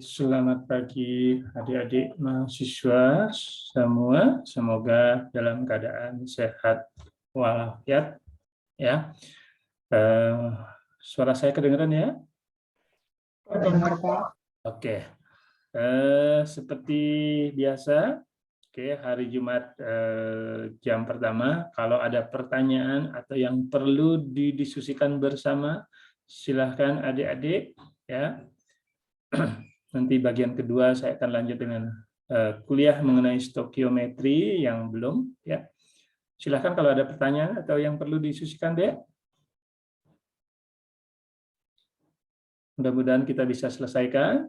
Selamat pagi adik-adik mahasiswa semua. Semoga dalam keadaan sehat walafiat ya. Suara saya kedengaran ya? Terdengar, Pak. Oke. Seperti biasa, hari Jumat jam pertama. Kalau ada pertanyaan atau yang perlu didiskusikan bersama, silahkan adik-adik ya. Nanti bagian kedua saya akan lanjut dengan kuliah mengenai stokiometri yang belum ya. Silahkan kalau ada pertanyaan atau yang perlu didiskusikan deh. Mudah-mudahan kita bisa selesaikan.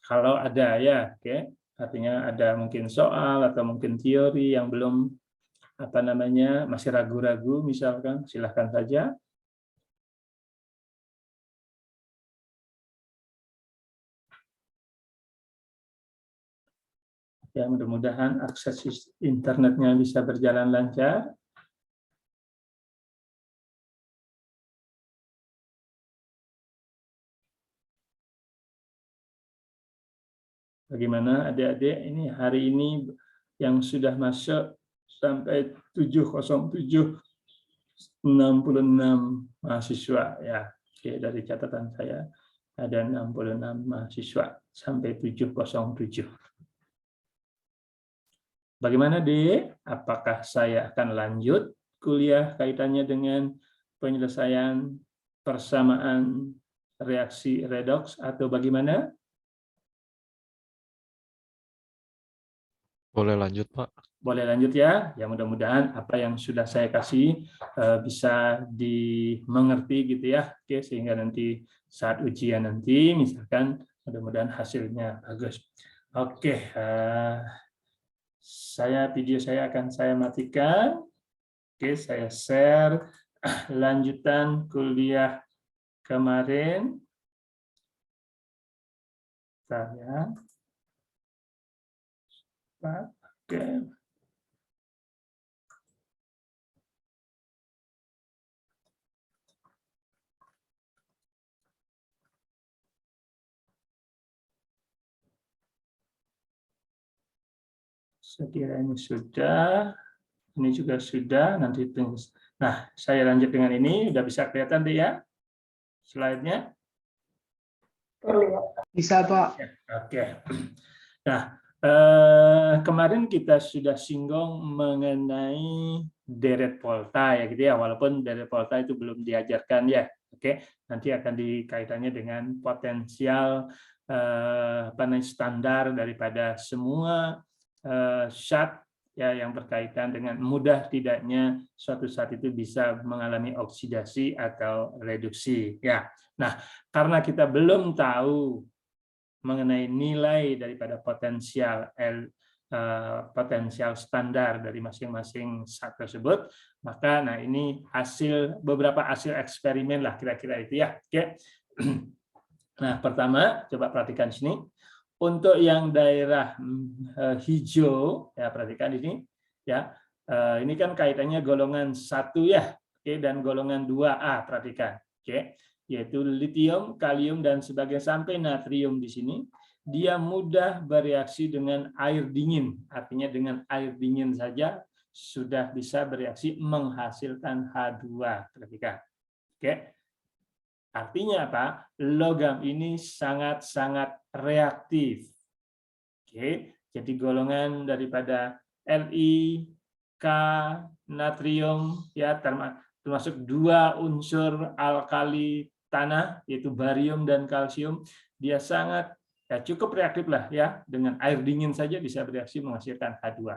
Kalau ada ya, oke. Artinya ada mungkin soal atau mungkin teori yang belum masih ragu-ragu misalkan, silahkan saja. Ya, mudah-mudahan akses internetnya bisa berjalan lancar. Bagaimana adik-adik ini hari ini yang sudah masuk sampai 707 66 mahasiswa ya. Oke, dari catatan saya ada 66 mahasiswa sampai 707. Bagaimana, Dek? Apakah saya akan lanjut kuliah kaitannya dengan penyelesaian persamaan reaksi redoks atau bagaimana? Boleh lanjut, Pak. Boleh lanjut ya. Ya mudah-mudahan apa yang sudah saya kasih bisa dimengerti gitu ya. Oke, sehingga nanti saat ujian nanti misalkan mudah-mudahan hasilnya bagus. Oke, video saya akan saya matikan. Oke, saya share lanjutan kuliah kemarin. Saya oke. Saya kira ini sudah, ini juga sudah, nanti terus. Nah, saya lanjut dengan ini, udah bisa kelihatan deh ya slide-nya? Terlihat. Bisa, Pak. Oke. Nah, kemarin kita sudah singgung mengenai deret volta ya gitu ya, walaupun deret volta itu belum diajarkan ya. Oke, nanti akan dikaitannya dengan potensial standar daripada semua zat ya yang berkaitan dengan mudah tidaknya suatu saat itu bisa mengalami oksidasi atau reduksi ya. Nah, karena kita belum tahu mengenai nilai daripada potensial standar dari masing-masing zat tersebut, maka nah ini beberapa hasil eksperimen lah kira-kira itu ya. Oke. Nah, pertama coba perhatikan sini. Untuk yang daerah hijau ya, perhatikan ini ya. Ini kan kaitannya golongan 1 ya, oke, dan golongan 2A, perhatikan. Oke, yaitu litium, kalium dan sebagainya sampai natrium di sini. Dia mudah bereaksi dengan air dingin. Artinya dengan air dingin saja sudah bisa bereaksi menghasilkan H2. Perhatikan. Oke. Artinya apa? Logam ini sangat-sangat reaktif. Oke, jadi golongan daripada Li, K, natrium ya termasuk 2 unsur alkali tanah yaitu barium dan kalsium, dia sangat ya cukup reaktif lah ya, dengan air dingin saja bisa bereaksi menghasilkan H2.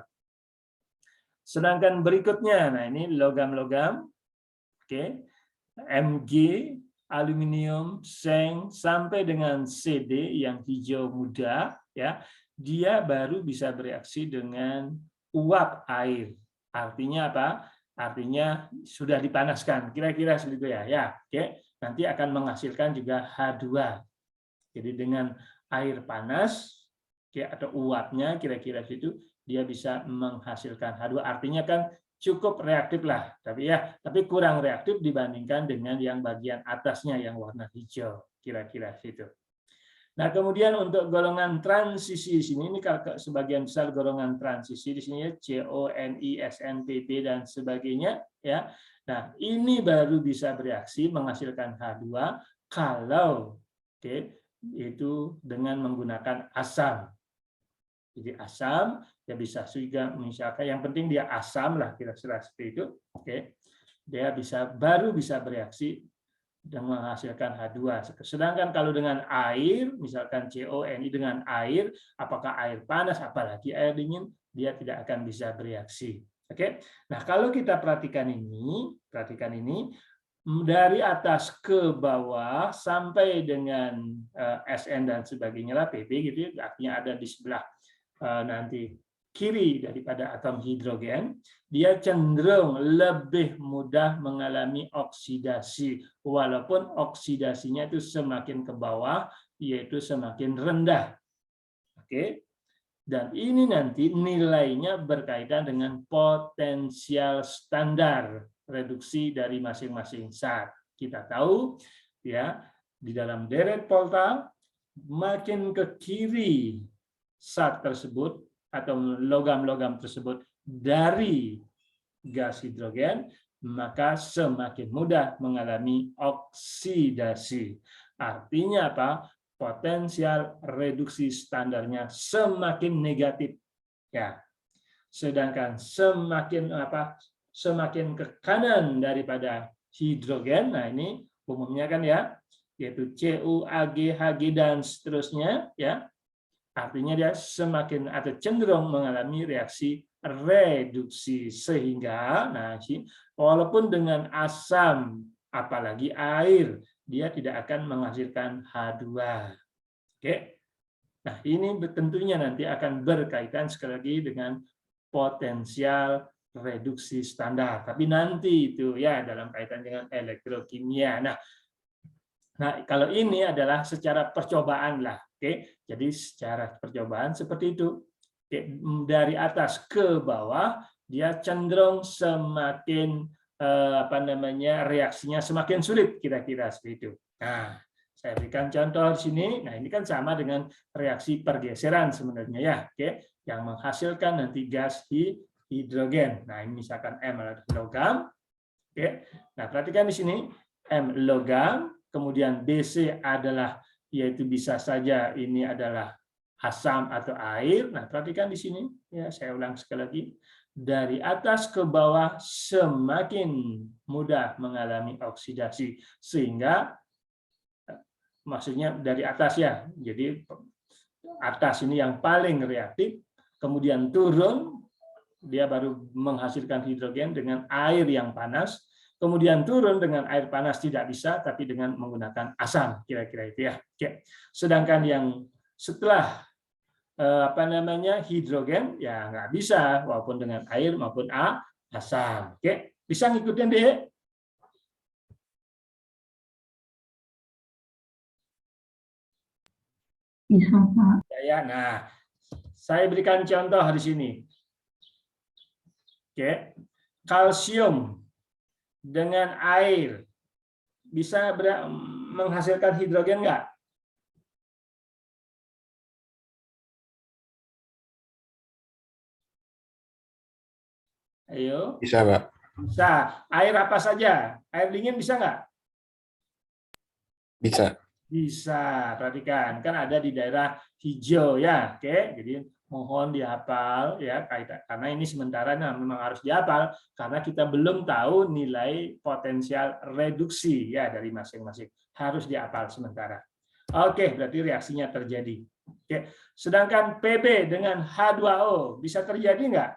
Sedangkan berikutnya, nah ini logam-logam, oke, Mg, aluminium, seng sampai dengan Cd yang hijau muda ya, dia baru bisa bereaksi dengan uap air. Artinya apa? Artinya sudah dipanaskan, kira-kira seperti itu ya. Ya, oke. Nanti akan menghasilkan juga H2. Jadi dengan air panas atau uapnya kira-kira situ dia bisa menghasilkan H2. Artinya kan cukup reaktif lah, tapi kurang reaktif dibandingkan dengan yang bagian atasnya yang warna hijau, kira-kira situ. Nah, kemudian untuk golongan transisi di sini, ini kalau sebagian besar golongan transisi di sini ya, CONI, SNPB dan sebagainya ya. Nah, ini baru bisa bereaksi menghasilkan H2 kalau itu dengan menggunakan asam. Jadi asam ya bisa juga misalkan yang penting dia asam lah kira-kira seperti itu. Dia baru bisa bereaksi dan menghasilkan H2. Sedangkan kalau dengan air, misalkan CONI dengan air, apakah air panas, apalagi air dingin, dia tidak akan bisa bereaksi. Oke. Nah, kalau kita perhatikan ini dari atas ke bawah sampai dengan SN dan sebagainya lah PB gitu, artinya ada di sebelah nanti kiri daripada atom hidrogen, dia cenderung lebih mudah mengalami oksidasi, walaupun oksidasinya itu semakin ke bawah, yaitu semakin rendah. Oke, dan ini nanti nilainya berkaitan dengan potensial standar reduksi dari masing-masing zat. Kita tahu ya di dalam deret Volta makin ke kiri zat tersebut atau logam-logam tersebut dari gas hidrogen, maka semakin mudah mengalami oksidasi. Artinya apa? Potensial reduksi standarnya semakin negatif. Ya. Sedangkan semakin ke kanan daripada hidrogen, nah ini umumnya kan ya, yaitu Cu, Ag, Hg dan seterusnya ya. Artinya dia semakin atau cenderung mengalami reaksi reduksi sehingga walaupun dengan asam apalagi air dia tidak akan menghasilkan H2. Oke. Nah, ini tentunya nanti akan berkaitan sekali lagi dengan potensial reduksi standar. Tapi nanti itu ya dalam kaitan dengan elektrokimia. Nah, kalau ini adalah secara percobaan lah. Oke, jadi secara percobaan seperti itu. Oke, dari atas ke bawah dia cenderung semakin reaksinya semakin sulit kira-kira seperti itu. Nah, saya berikan contoh di sini. Nah, ini kan sama dengan reaksi pergeseran sebenarnya ya, oke, yang menghasilkan nanti gas hidrogen. Nah, ini misalkan M adalah logam. Oke. Nah, perhatikan di sini M logam, kemudian BC adalah yaitu bisa saja ini adalah asam atau air. Nah, perhatikan di sini ya, saya ulang sekali lagi. Dari atas ke bawah semakin mudah mengalami oksidasi sehingga maksudnya dari atas ya. Jadi atas ini yang paling reaktif, kemudian turun dia baru menghasilkan hidrogen dengan air yang panas. Kemudian turun dengan air panas tidak bisa, tapi dengan menggunakan asam, kira-kira itu ya. Oke. Sedangkan yang setelah hidrogen ya nggak bisa, walaupun dengan air maupun asam. Oke, bisa ngikutin deh. Bisa, Pak. Ya, nah, saya berikan contoh di sini. Oke, kalsium dengan air bisa menghasilkan hidrogen nggak? Ayo. Bisa, Pak. Bisa. Air apa saja? Air dingin bisa nggak? Bisa. Bisa. Perhatikan, kan ada di daerah hijau ya. Oke, jadi mohon dihafal ya, karena ini sementara memang harus dihafal karena kita belum tahu nilai potensial reduksi ya dari masing-masing. Harus dihafal sementara. Oke, berarti reaksinya terjadi. Oke. Sedangkan Pb dengan H2O bisa terjadi nggak?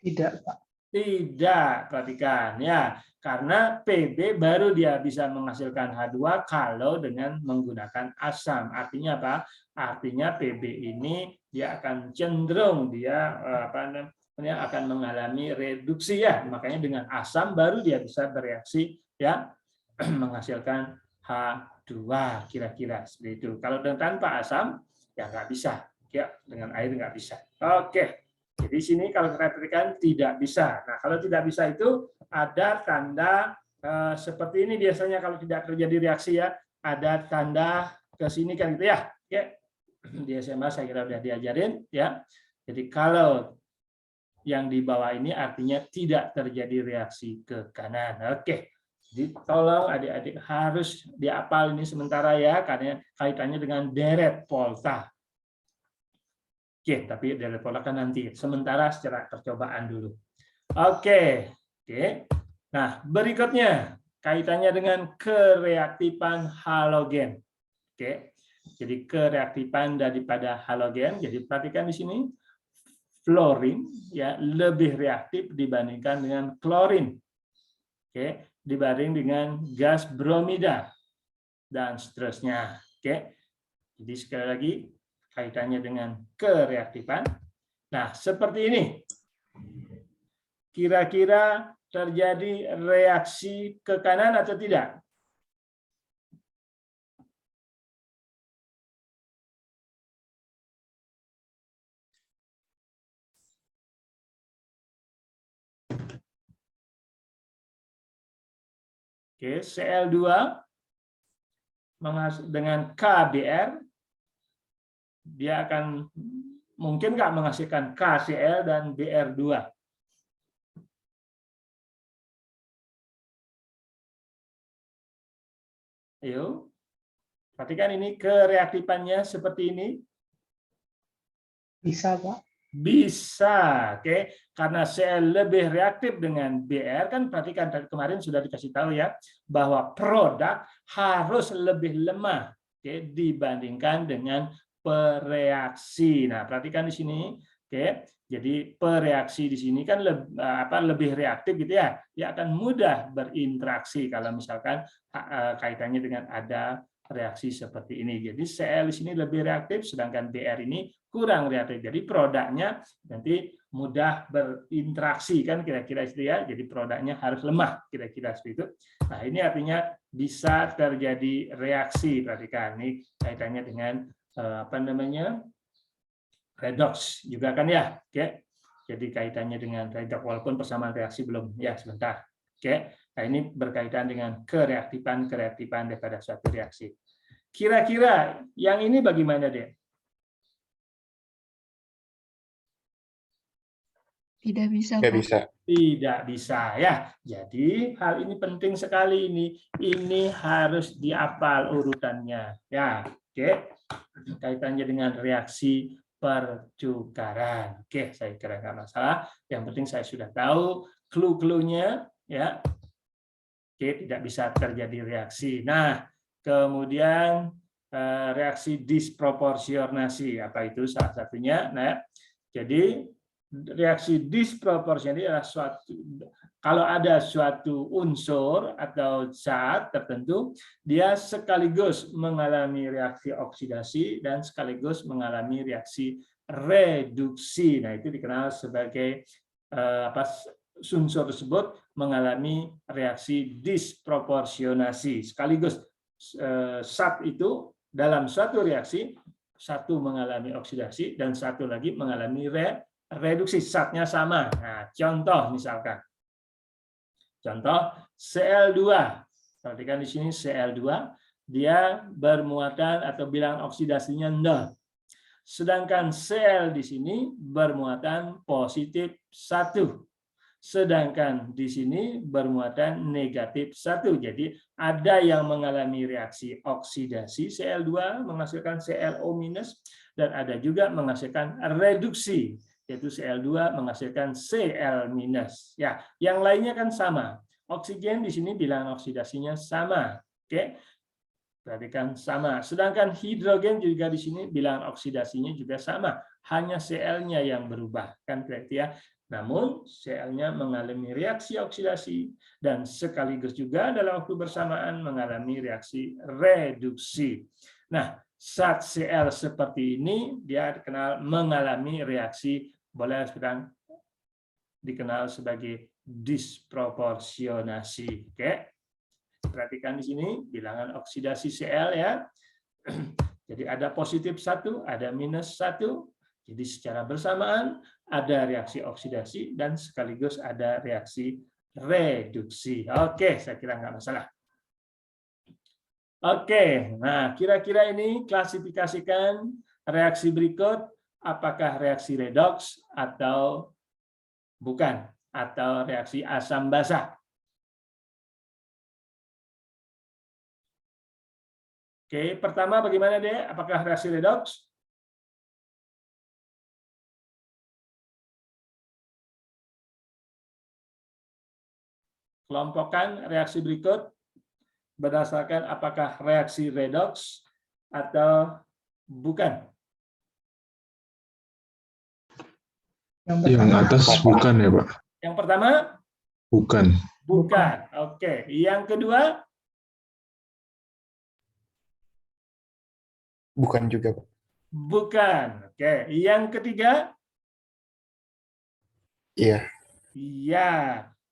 Tidak, Pak. Tidak, perhatikan ya. Karena Pb baru dia bisa menghasilkan H2 kalau dengan menggunakan asam. Artinya apa? Artinya Pb ini dia akan cenderung akan mengalami reduksi ya. Makanya dengan asam baru dia bisa bereaksi ya menghasilkan H2 kira-kira seperti itu. Kalau dengan tanpa asam ya nggak bisa. Ya, dengan air nggak bisa. Oke. Jadi sini kalau kita perhatikan tidak bisa. Nah, kalau tidak bisa itu ada tanda seperti ini biasanya kalau tidak terjadi reaksi ya, ada tanda ke sini kan gitu ya. Oke. Di SMA saya kira sudah diajarin ya. Jadi kalau yang di bawah ini artinya tidak terjadi reaksi ke kanan. Oke. Jadi tolong adik-adik harus dihafal ini sementara ya, karena kaitannya dengan deret volta. Oke, tapi deret volta kan nanti. Sementara secara percobaan dulu. Oke. Nah, berikutnya kaitannya dengan kereaktifan halogen. Oke. Jadi kereaktifan daripada halogen. Jadi perhatikan di sini fluorin ya lebih reaktif dibandingkan dengan klorin. Oke, dibanding dengan gas bromida dan seterusnya. Oke. Jadi sekali lagi kaitannya dengan kereaktifan. Nah, seperti ini. Kira-kira terjadi reaksi ke kanan atau tidak? Oke, Cl2 dengan KBr, dia akan mungkin nggak menghasilkan KCl dan Br2. Ayo, perhatikan ini kereaktifannya seperti ini. Bisa, Pak. Bisa, oke. Karena Cl lebih reaktif dengan Br, kan perhatikan dari kemarin sudah dikasih tahu ya, bahwa produk harus lebih lemah oke, dibandingkan dengan pereaksi. Nah, perhatikan di sini, oke. Jadi pereaksi di sini kan lebih reaktif gitu ya, dia akan mudah berinteraksi kalau misalkan kaitannya dengan ada reaksi seperti ini. Jadi Cl di sini lebih reaktif, sedangkan Br ini kurang reaktif. Jadi produknya nanti mudah berinteraksi kan kira-kira itu ya. Jadi produknya harus lemah kira-kira seperti itu. Nah ini artinya bisa terjadi reaksi. Perhatikan ini kaitannya dengan apa namanya redox juga kan ya. Oke. Jadi kaitannya dengan redox walaupun persamaan reaksi belum ya sebentar. Oke. Nah ini berkaitan dengan kereaktifan daripada suatu reaksi. Kira-kira yang ini bagaimana deh? Tidak bisa, Tidak Pak. bisa. Tidak bisa ya. Jadi hal ini penting sekali ini. Ini harus dihafal urutannya. Ya, oke. Kaitannya dengan reaksi pertukaran. Oke, saya kira nggak masalah. Yang penting saya sudah tahu clue-cluenya ya. Oke, tidak bisa terjadi reaksi. Nah, kemudian reaksi disproporsionasi apa itu salah satunya. Nah, jadi reaksi disproporsionasi adalah suatu kalau ada suatu unsur atau zat tertentu dia sekaligus mengalami reaksi oksidasi dan sekaligus mengalami reaksi reduksi. Nah, itu dikenal sebagai unsur tersebut mengalami reaksi disproporsionasi. Sekaligus zat itu dalam suatu reaksi satu mengalami oksidasi dan satu lagi mengalami reduksi, zatnya sama. Nah, contoh misalkan. Contoh Cl2. Perhatikan di sini Cl2 dia bermuatan atau bilangan oksidasinya 0. Sedangkan Cl di sini bermuatan positif 1. Sedangkan di sini bermuatan negatif 1. Jadi ada yang mengalami reaksi oksidasi Cl2 menghasilkan ClO- dan ada juga menghasilkan reduksi yaitu Cl2 menghasilkan Cl-. Ya, yang lainnya kan sama. Oksigen di sini bilangan oksidasinya sama. Oke. Perhatikan sama. Sedangkan hidrogen juga di sini bilangan oksidasinya juga sama. Hanya Cl-nya yang berubah kan berarti ya. Namun Cl-nya mengalami reaksi oksidasi dan sekaligus juga dalam waktu bersamaan mengalami reaksi reduksi. Nah, zat Cl seperti ini dia dikenal mengalami reaksi boleh sedang dikenal sebagai disproporsionasi. Oke. Perhatikan di sini bilangan oksidasi Cl ya. Jadi ada positif 1, ada minus 1. Jadi secara bersamaan ada reaksi oksidasi dan sekaligus ada reaksi reduksi. Oke, saya kira nggak masalah. Oke, nah kira-kira ini klasifikasikan reaksi berikut, apakah reaksi redoks atau bukan, atau reaksi asam basa. Oke, pertama bagaimana deh? Apakah reaksi redoks? Kelompokkan reaksi berikut berdasarkan apakah reaksi redoks atau bukan. Yang atas bukan ya, Pak? Yang pertama? Bukan. Bukan. Oke. Yang kedua? Bukan juga, Pak. Bukan. Oke. Yang ketiga? Iya. Iya.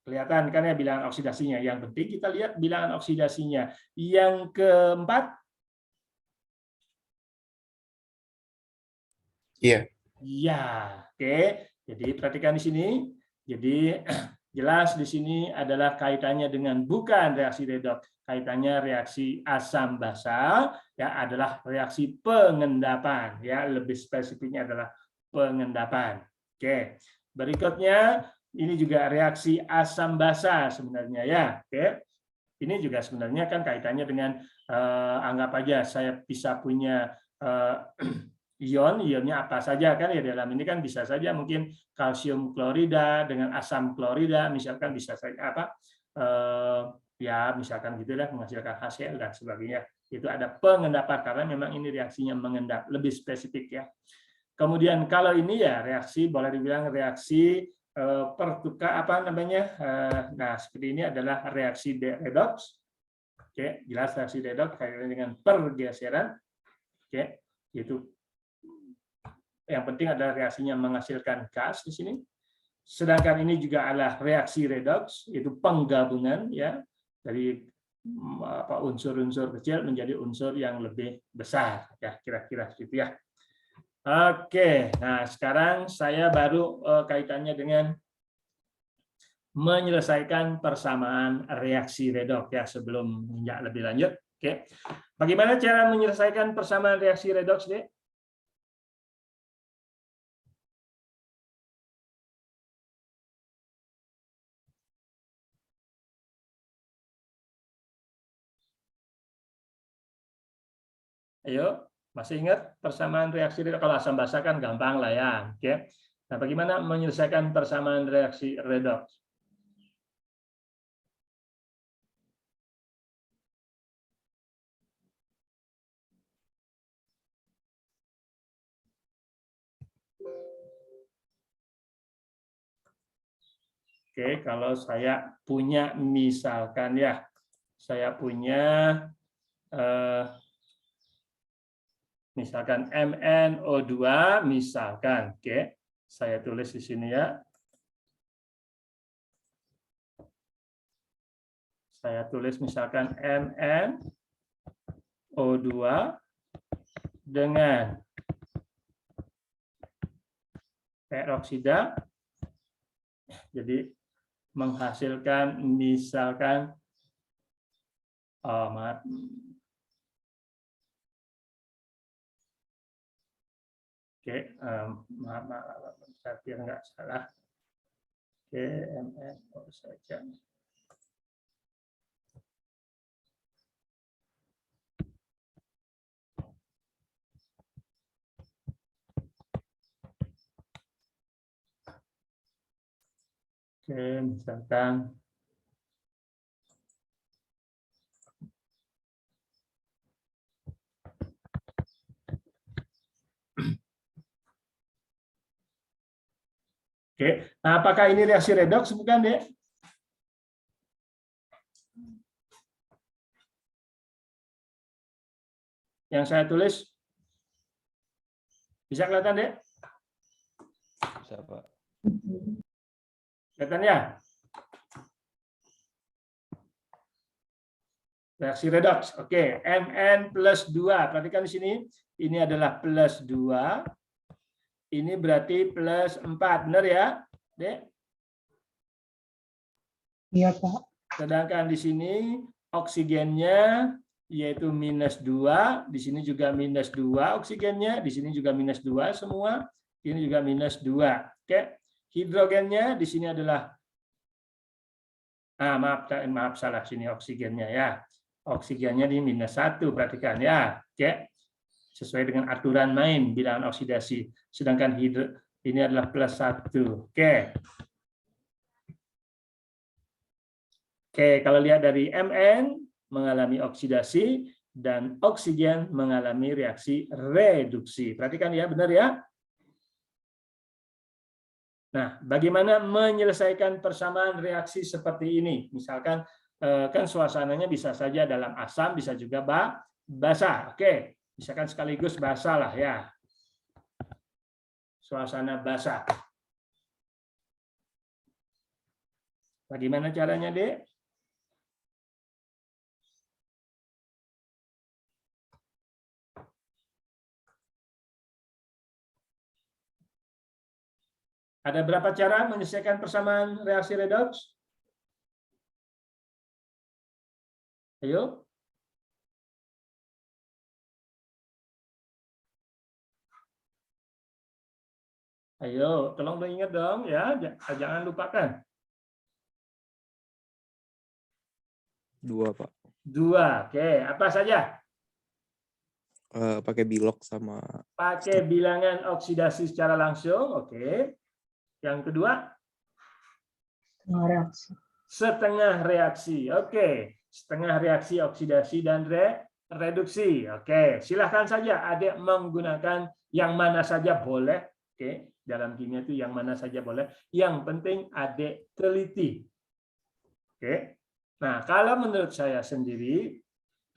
Kelihatan kan ya bilangan oksidasinya. Yang penting kita lihat bilangan oksidasinya. Yang keempat? Iya. Iya. Oke. Jadi perhatikan di sini. Jadi jelas di sini adalah kaitannya dengan bukan reaksi redoks. Kaitannya reaksi asam basa ya adalah reaksi pengendapan ya, lebih spesifiknya adalah pengendapan. Oke. Berikutnya ini juga reaksi asam basa sebenarnya ya. Oke. Ini juga sebenarnya kan kaitannya dengan anggap aja saya bisa punya ionnya apa saja kan ya, dalam ini kan bisa saja mungkin kalsium klorida dengan asam klorida misalkan, bisa saja ya misalkan gitulah menghasilkan HCl dan sebagainya. Itu ada pengendapan karena memang ini reaksinya mengendap, lebih spesifik ya. Kemudian kalau ini ya reaksi boleh dibilang reaksi pertukar apa namanya, nah seperti ini adalah reaksi redoks. Oke, jelas reaksi redoks kaitannya dengan pergeseran. Oke, itu yang penting adalah reaksinya menghasilkan gas di sini. Sedangkan ini juga adalah reaksi redoks, itu penggabungan ya dari unsur-unsur kecil menjadi unsur yang lebih besar ya, kira-kira gitu ya. Oke, nah sekarang saya baru kaitannya dengan menyelesaikan persamaan reaksi redoks ya, sebelum menginjak lebih lanjut. Oke, bagaimana cara menyelesaikan persamaan reaksi redoks, Dek? Ayo, masih ingat persamaan reaksi redoks? Kalau asam basa kan gampang lah ya. Oke. Nah, bagaimana menyelesaikan persamaan reaksi redoks? Oke, kalau saya punya misalkan ya, saya punya misalkan MnO2 misalkan, oke, saya tulis di sini ya. Saya tulis misalkan MnO2 dengan peroksida, jadi menghasilkan misalkan maaf. Oke, maaf, saya kira nggak salah. Oke, MnO saja. Oke, misalkan oke, nah, apakah ini reaksi redoks bukan, Dek? Yang saya tulis bisa kelihatan, Dek? Bisa, Pak. Kelihatan ya? Reaksi redoks. Oke, Mn+2. Perhatikan di sini. ini adalah plus 2. Ini berarti plus 4. Benar ya, Dek? Iya, Pak. Sedangkan di sini oksigennya yaitu minus 2. Di sini juga minus 2 oksigennya. Di sini juga minus 2 semua. Ini juga minus 2. Oke. Hidrogennya di sini adalah maaf salah sini oksigennya ya. Oksigennya di minus 1, perhatikan ya. Oke. Sesuai dengan aturan main bilangan oksidasi. Sedangkan ini adalah plus 1. Oke. Oke, kalau lihat dari Mn mengalami oksidasi dan oksigen mengalami reaksi reduksi. Perhatikan ya, benar ya. Nah, bagaimana menyelesaikan persamaan reaksi seperti ini? Misalkan kan suasananya bisa saja dalam asam, bisa juga basah. Oke, misalkan sekaligus basah lah ya. Suasana basah. Bagaimana caranya, Dek? Ada berapa cara menyelesaikan persamaan reaksi redoks? Ayo. Ayo, tolong diingat dong ya, jangan lupakan. 2, Pak. 2, oke. Apa saja? Pakai bilok sama... Pakai bilangan oksidasi secara langsung, oke. Yang kedua? Setengah reaksi. Setengah reaksi, oke. Setengah reaksi oksidasi dan reduksi, oke. Silahkan saja adik menggunakan yang mana saja boleh, oke. Dalam kimia itu yang mana saja boleh. Yang penting adik teliti, oke. Nah, kalau menurut saya sendiri,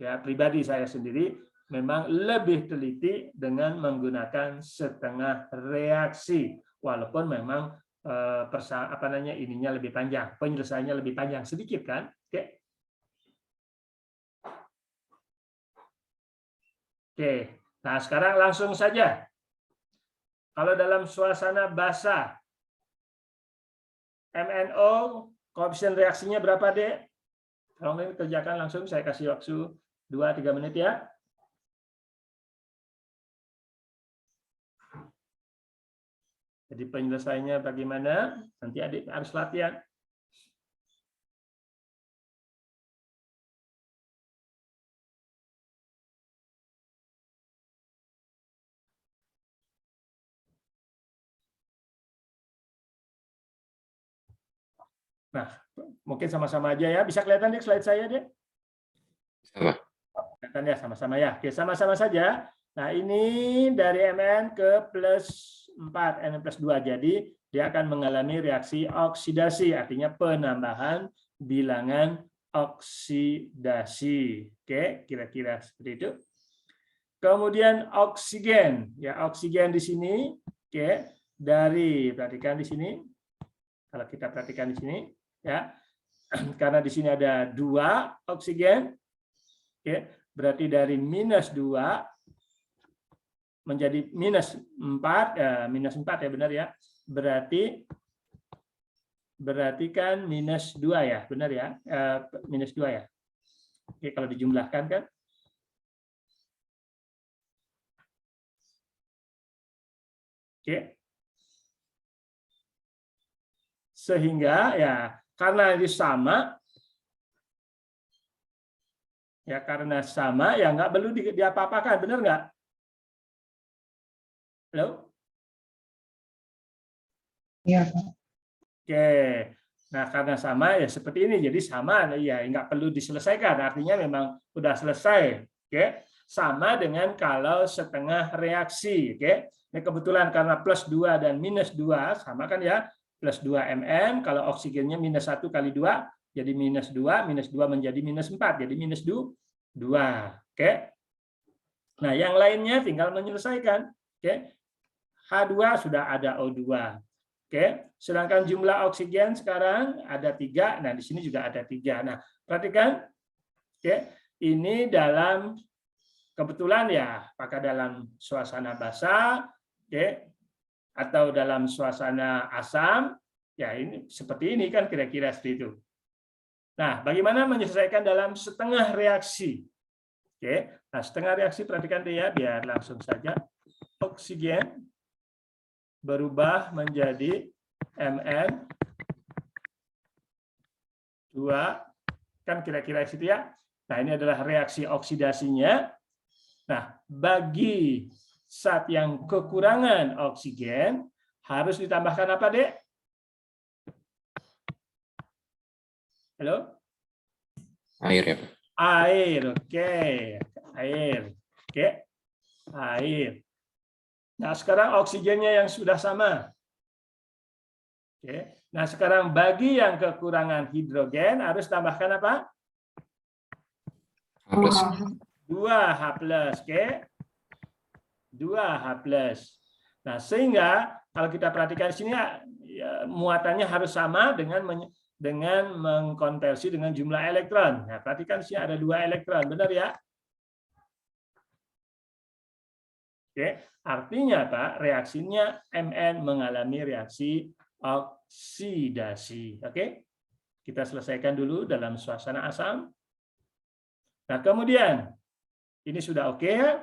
ya pribadi saya sendiri, memang lebih teliti dengan menggunakan setengah reaksi, walaupun memang ininya lebih panjang, penyelesaiannya lebih panjang sedikit kan, oke. Oke, nah sekarang langsung saja. Kalau dalam suasana basah, MnO koefisien reaksinya berapa, Dek? Tolong ini kerjakan langsung, saya kasih waktu 2-3 menit ya. Jadi penyelesaiannya bagaimana? Nanti adik harus latihan. Nah, mungkin sama-sama aja ya. Bisa kelihatan di slide saya, Dek? Kelihatan ya, sama-sama ya. Oke, sama-sama saja. Nah, ini dari Mn ke plus 4, Mn plus 2. Jadi, dia akan mengalami reaksi oksidasi, artinya penambahan bilangan oksidasi. Oke, kira-kira seperti itu. Kemudian oksigen. Ya, oksigen di sini, oke, perhatikan di sini. Kalau kita perhatikan di sini, ya, karena di sini ada 2 oksigen, oke, berarti dari minus 2 menjadi minus 4, minus 4 ya benar ya, berarti kan minus 2 ya, benar ya, minus 2 ya. Oke, kalau dijumlahkan kan. Oke. Sehingga ya karena ini sama, ya karena sama ya nggak perlu diapa-apakan, benar nggak? Halo? Iya, Pak. Oke, nah karena sama ya seperti ini, jadi sama ya nggak perlu diselesaikan, artinya memang udah selesai. Oke, sama dengan kalau setengah reaksi. Oke, ini kebetulan karena plus 2 dan minus 2 sama kan ya, plus 2 Mn, kalau oksigennya minus 1 kali 2 jadi minus 2 menjadi minus 4 jadi minus 2. Oke, nah yang lainnya tinggal menyelesaikan. Oke, H2 sudah ada O2. Oke, sedangkan jumlah oksigen sekarang ada 3. Nah, di sini juga ada 3. Nah, perhatikan. Oke, ini dalam kebetulan ya apakah dalam suasana basah, oke, atau dalam suasana asam, ya ini seperti ini kan kira-kira seperti itu. Nah, bagaimana menyelesaikan dalam setengah reaksi? Oke, nah setengah reaksi perhatikan deh ya, biar langsung saja. Oksigen berubah menjadi Mn2, kan kira-kira situ ya. Nah, ini adalah reaksi oksidasinya. Nah, bagi zat yang kekurangan oksigen harus ditambahkan apa, Dek? Halo? Air ya, Pak. Air, oke. Air. Oke. Air. Nah, sekarang oksigennya yang sudah sama. Oke. Nah, sekarang bagi yang kekurangan hidrogen harus tambahkan apa? Plus. 2H+, oke. 2H+. Nah, sehingga kalau kita perhatikan di sini ya, muatannya harus sama dengan mengkonversi dengan jumlah elektron. Nah, perhatikan di sini ada 2 elektron, benar ya? Oke, artinya Pak, reaksinya Mn mengalami reaksi oksidasi. Oke, kita selesaikan dulu dalam suasana asam. Nah, kemudian ini sudah oke ya.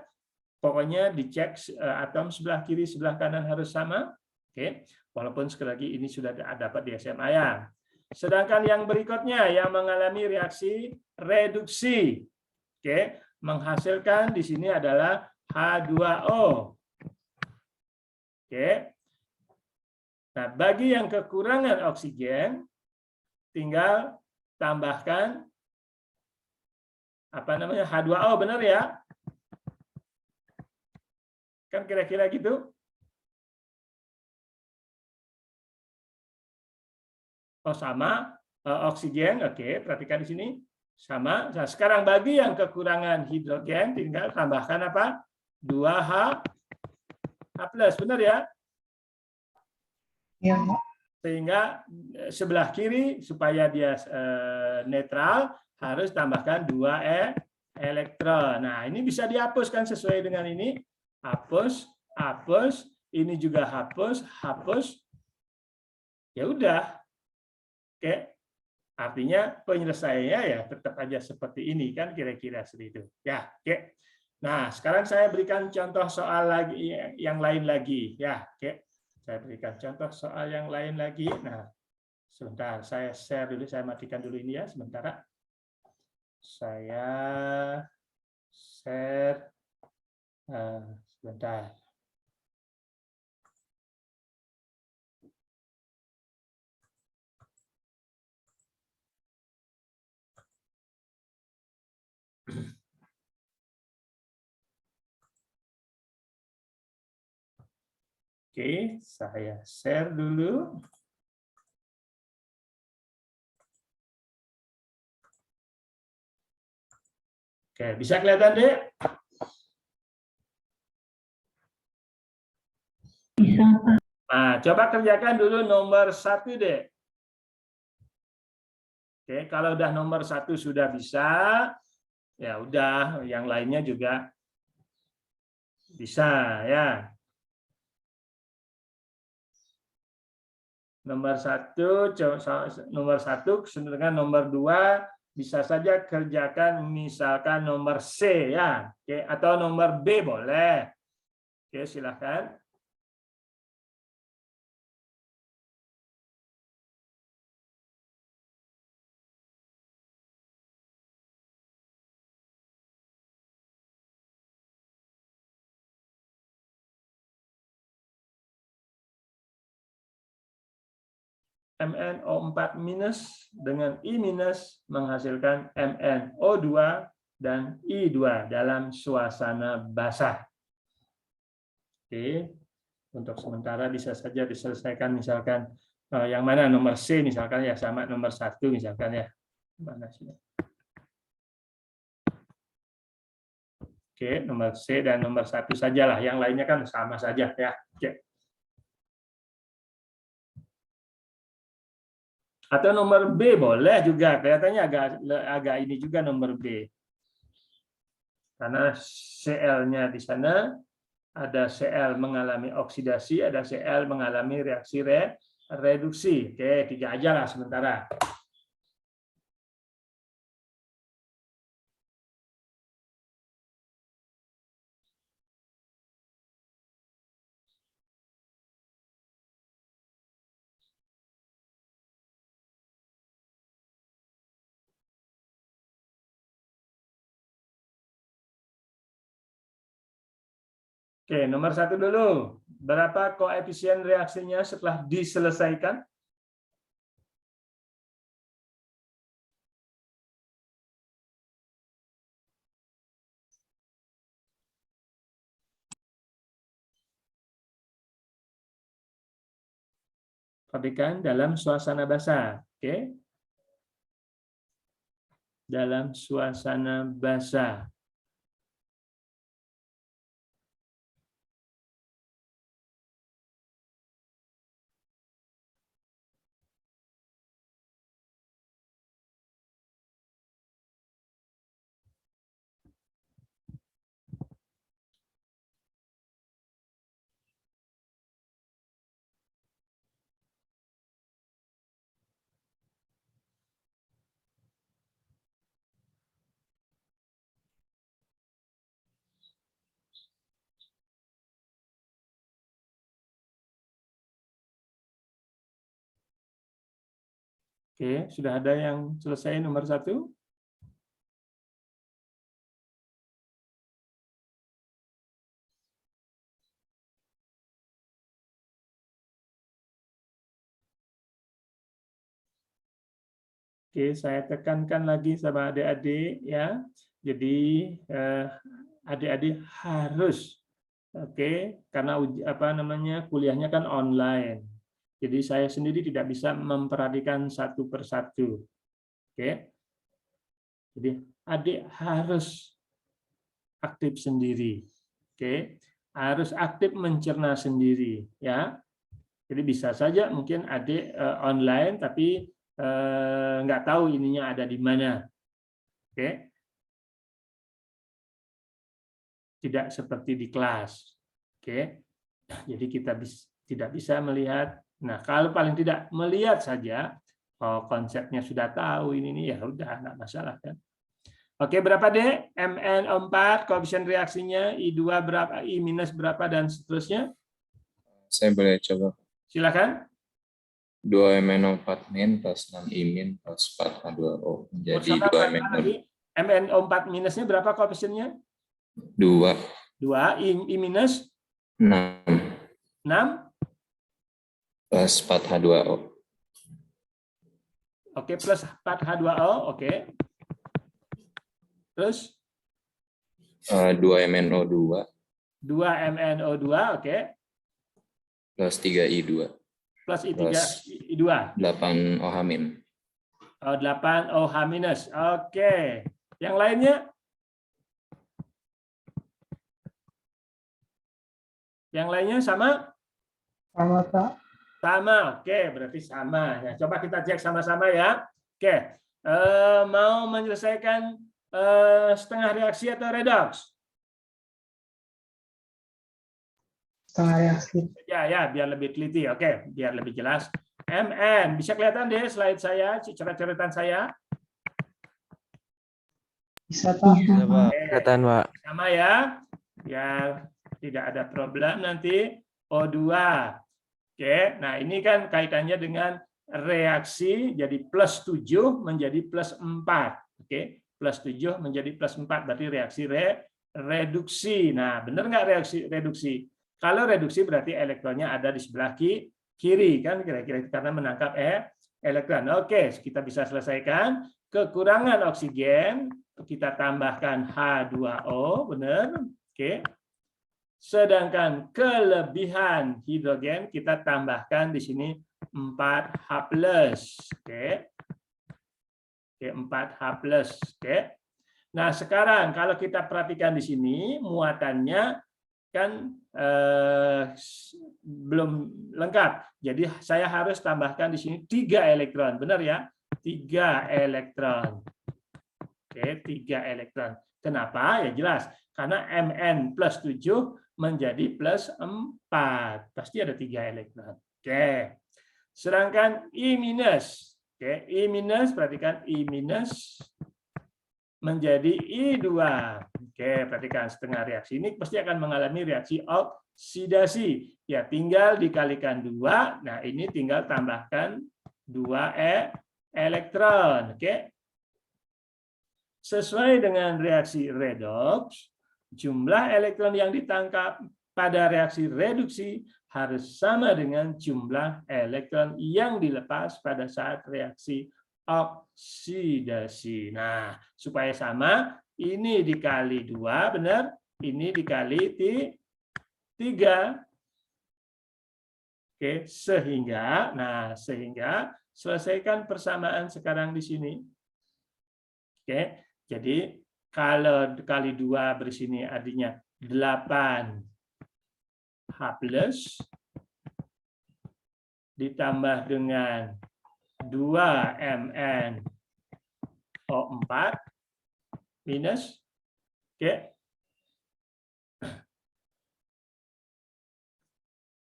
Pokoknya dicek atom sebelah kiri, sebelah kanan harus sama. Oke, walaupun sekali lagi ini sudah dapat di SMA ya. Sedangkan yang berikutnya yang mengalami reaksi reduksi. Oke, menghasilkan di sini adalah H2O. Oke. Nah, bagi yang kekurangan oksigen tinggal tambahkan apa namanya? H2O, benar ya? Kan kira-kira gitu. Oh, sama oksigen. Oke, perhatikan di sini. Sama. Nah, sekarang bagi yang kekurangan hidrogen tinggal tambahkan apa? 2H+, benar ya? Iya, Pak. Sehingga sebelah kiri supaya dia netral harus tambahkan 2 elektron. Nah, ini bisa dihapuskan sesuai dengan ini. Hapus, hapus, ini juga hapus, hapus. Ya udah. Oke. Artinya penyelesaiannya ya tetap aja seperti ini kan kira-kira seperti itu. Ya, oke. Nah, sekarang saya berikan contoh soal lagi yang lain lagi ya, oke. Saya berikan contoh soal yang lain lagi. Nah, sebentar saya share dulu, saya matikan dulu ini ya sebentar. Saya share sebentar. Oke, saya share dulu. Oke, bisa kelihatan deh? Bisa, Pak. Nah, coba kerjakan dulu nomor 1 deh. Oke, kalau udah nomor 1 sudah bisa, ya udah, yang lainnya juga bisa ya. Nomor 1 dengan nomor 2 bisa saja kerjakan misalkan nomor C ya, oke, atau nomor B boleh. Oke, silakan. MnO4- dengan I- menghasilkan MnO2 dan I2 dalam suasana basah. Oke, untuk sementara bisa saja diselesaikan misalkan yang mana nomor C misalkan ya sama nomor 1 misalkan ya. Mana sih? Oke, nomor C dan nomor 1 sajalah, yang lainnya kan sama saja ya. Oke. Atau nomor B boleh juga, kelihatannya agak ini juga nomor B. Karena Cl-nya di sana ada Cl mengalami oksidasi, ada Cl mengalami reaksi reduksi. Oke, 3 aja lah sementara. Oke, nomor 1 dulu. Berapa koefisien reaksinya setelah diselesaikan? Perhatikan dalam suasana basah. Oke. Dalam suasana basah. Oke, sudah ada yang selesai nomor 1? Oke, saya tekankan lagi sama adik-adik ya. Jadi adik-adik harus, oke, karena kuliahnya kan online. Jadi saya sendiri tidak bisa memperhatikan satu persatu. Oke. Jadi adik harus aktif sendiri. Oke. Harus aktif mencerna sendiri ya. Jadi bisa saja mungkin adik online tapi nggak tahu ininya ada di mana. Oke. Tidak seperti di kelas. Oke. Jadi kita tidak bisa melihat. Nah, kalau paling tidak melihat saja, konsepnya sudah tahu ini ya udah nggak masalah kan. Oke, berapa D? MnO4 koefisien reaksinya, I2 berapa, I minus berapa dan seterusnya? Saya boleh coba. Silakan. 2MnO4 min plus 6I min plus 4H2O menjadi 2MnO. MnO4 minusnya berapa koefisiennya? 2. I minus? 6. 6? Plus 4H2O. Oke, plus 4H2O, oke. Terus? 2MnO2. 2MnO2, oke. Plus 3I2. Plus I2. 8OH min. 8OH minus, oke. Yang lainnya? Yang lainnya sama? Sama, Pak. Sama, oke, berarti sama. Ya, coba kita cek sama-sama ya. Oke, mau menyelesaikan setengah reaksi atau redoks? Setengah reaksi. Ya, biar lebih teliti. Oke, biar lebih jelas. Mn, bisa kelihatan deh slide saya, coret-coretan saya? Bisa, Pak. Bisa, Pak. Kelihatan, Pak. Sama ya, biar tidak ada problem nanti. O2. Oke, nah ini kan kaitannya dengan reaksi, jadi plus 7 menjadi plus 4. Oke, plus 7 menjadi plus 4, berarti reaksi reduksi. Nah, benar nggak reaksi reduksi? Kalau reduksi berarti elektronnya ada di sebelah kiri, kan kira-kira karena menangkap elektron. Oke, kita bisa selesaikan. Kekurangan oksigen, kita tambahkan H2O, benar? Oke. Sedangkan kelebihan hidrogen kita tambahkan di sini 4H+. Oke. Oke, 4H+. Oke. Nah, sekarang kalau kita perhatikan di sini muatannya kan belum lengkap. Jadi saya harus tambahkan di sini 3 elektron. Benar ya? 3 elektron. Oke, 3 elektron. Kenapa? Ya jelas. Karena Mn plus 7 menjadi plus 4. Pasti ada 3 elektron. Oke. Sedangkan I minus. Oke, I minus, perhatikan I minus menjadi I2. Oke, perhatikan setengah reaksi ini pasti akan mengalami reaksi oksidasi. Ya, tinggal dikalikan 2. Nah, ini tinggal tambahkan 2 elektron. Oke. Sesuai dengan reaksi redoks, jumlah elektron yang ditangkap pada reaksi reduksi harus sama dengan jumlah elektron yang dilepas pada saat reaksi oksidasi. Nah, supaya sama, ini dikali 2, benar? Ini dikali 3. Oke, sehingga selesaikan persamaan sekarang di sini. Oke, jadi kalau kali 2 bersini artinya 8H plus ditambah dengan 2MnO4 minus, oke,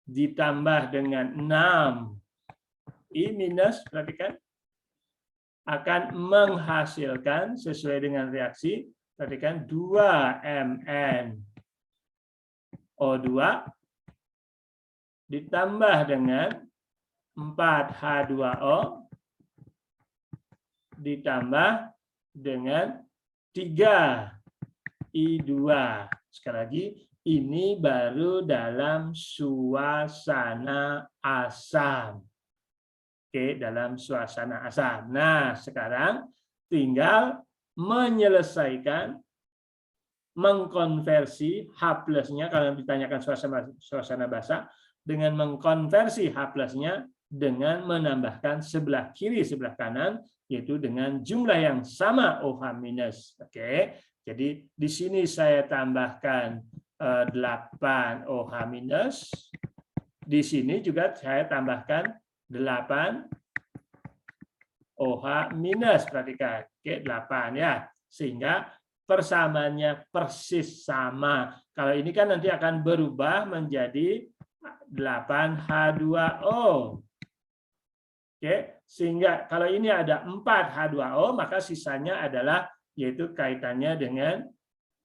ditambah dengan 6I minus, perhatikan, akan menghasilkan sesuai dengan reaksi, perhatikan 2MnO2 ditambah dengan 4H2O ditambah dengan 3I2. Sekali lagi, ini baru dalam suasana asam. Oke, dalam suasana asam. Nah, sekarang tinggal menyelesaikan, mengkonversi H plusnya, kalau ditanyakan suasana basah, dengan mengkonversi H plusnya dengan menambahkan sebelah kiri, sebelah kanan, yaitu dengan jumlah yang sama OH minus. Oke, jadi di sini saya tambahkan 8 OH minus. Di sini juga saya tambahkan 8 OH minus, perhatikan. Oke, 8 ya. Sehingga persamaannya persis sama. Kalau ini kan nanti akan berubah menjadi 8H2O. Oke, sehingga kalau ini ada 4H2O, maka sisanya adalah yaitu kaitannya dengan,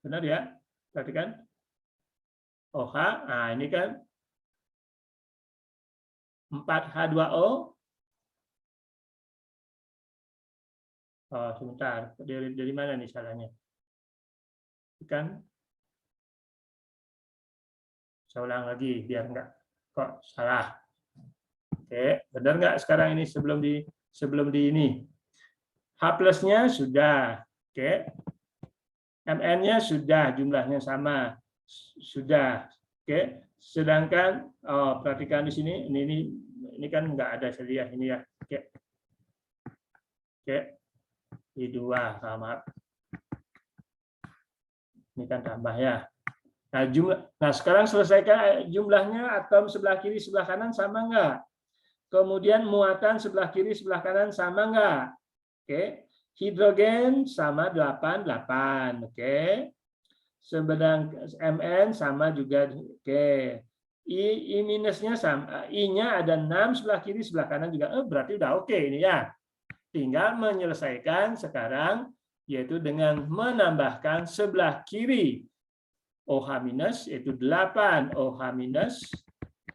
benar ya? Perhatikan. OH, nah ini kan 4H2O. Oh, sebentar. Dari mana nih salahnya? Kan? Saya ulang lagi biar enggak kok salah. Oke, benar nggak sekarang ini sebelum di ini? H plusnya sudah, oke. Mn-nya sudah, jumlahnya sama, sudah, oke. Sedangkan perhatikan di sini, ini kan nggak ada sedia ini ya, oke. Oke, I2, maaf. Ini kan tambah ya. Nah, sekarang selesaikan jumlahnya atom sebelah kiri, sebelah kanan sama nggak? Kemudian muatan sebelah kiri, sebelah kanan sama nggak? Oke. Hidrogen sama 8. Oke. Sedangkan Mn sama juga. Oke. I minusnya sama. I-nya ada 6 sebelah kiri, sebelah kanan juga. Berarti udah oke ini ya. Tinggal menyelesaikan sekarang, yaitu dengan menambahkan sebelah kiri OH minus, yaitu 8 OH minus,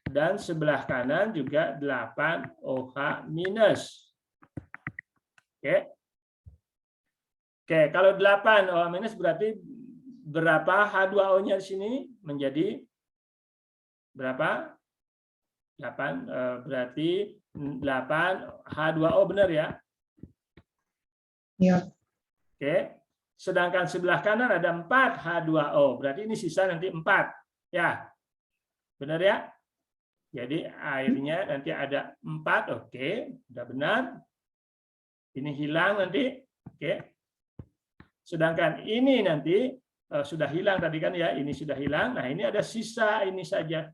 dan sebelah kanan juga 8 OH minus. Oke. Oke, kalau 8 OH minus berarti berapa H2O-nya di sini? Menjadi berapa? 8, berarti 8 H2O, benar ya? Iya. Oke. Sedangkan sebelah kanan ada 4 H2O. Berarti ini sisa nanti 4. Ya. Benar ya? Jadi airnya nanti ada 4. Oke. Sudah benar. Ini hilang nanti. Oke. Sedangkan ini nanti sudah hilang tadi kan ya. Ini sudah hilang. Nah, ini ada sisa ini saja.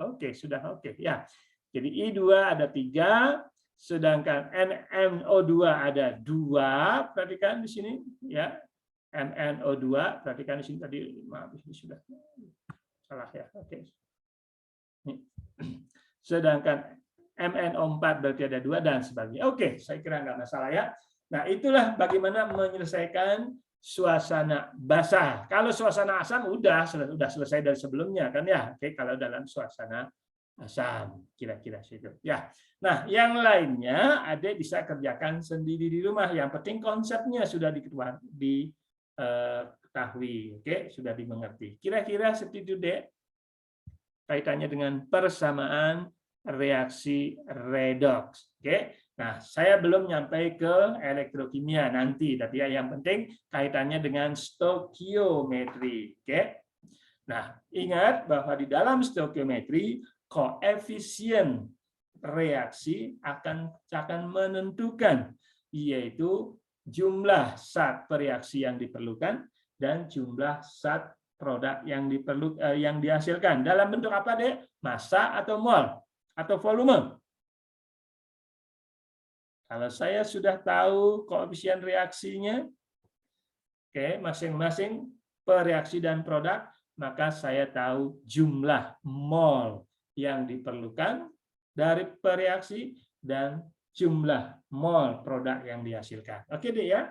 Oke, sudah oke. Ya. Jadi I2 ada 3. Sedangkan NMO2 ada 2, perhatikan di sini ya. MnO2, perhatikan di sini tadi, maaf ini sudah salah ya. Oke. Sedangkan MnO4 berarti ada 2 dan sebagainya. Oke, saya kira nggak masalah ya. Nah, itulah bagaimana menyelesaikan suasana basah. Kalau suasana asam udah selesai dari sebelumnya kan ya. Oke, kalau dalam suasana asam kira-kira situ. Ya. Nah, yang lainnya Adik bisa kerjakan sendiri di rumah. Yang penting konsepnya sudah diketahui, oke, sudah dimengerti. Kira-kira seperti itu, Dek. Kaitannya dengan persamaan reaksi redoks. Oke. Nah, saya belum nyampe ke elektrokimia nanti, tapi ya yang penting kaitannya dengan stokiometri. Oke. Nah, ingat bahwa di dalam stokiometri koefisien reaksi akan menentukan, yaitu jumlah zat bereaksi yang diperlukan dan jumlah zat produk yang dihasilkan. Dalam bentuk apa, Dek? Massa atau mol atau volume? Kalau saya sudah tahu koefisien reaksinya, oke, masing-masing pereaksi dan produk, maka saya tahu jumlah mol yang diperlukan dari pereaksi dan jumlah mol produk yang dihasilkan. Oke, Dek ya.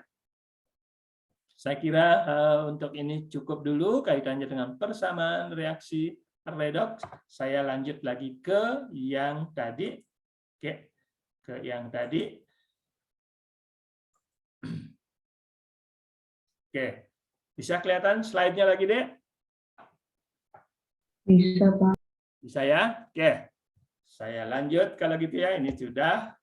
Saya kira untuk ini cukup dulu kaitannya dengan persamaan reaksi redoks. Saya lanjut lagi ke yang tadi. Oke, ke yang tadi. Oke, bisa kelihatan slide-nya lagi, Dek? Bisa, Pak. Bisa ya? Oke, saya lanjut kalau gitu ya. Ini sudah.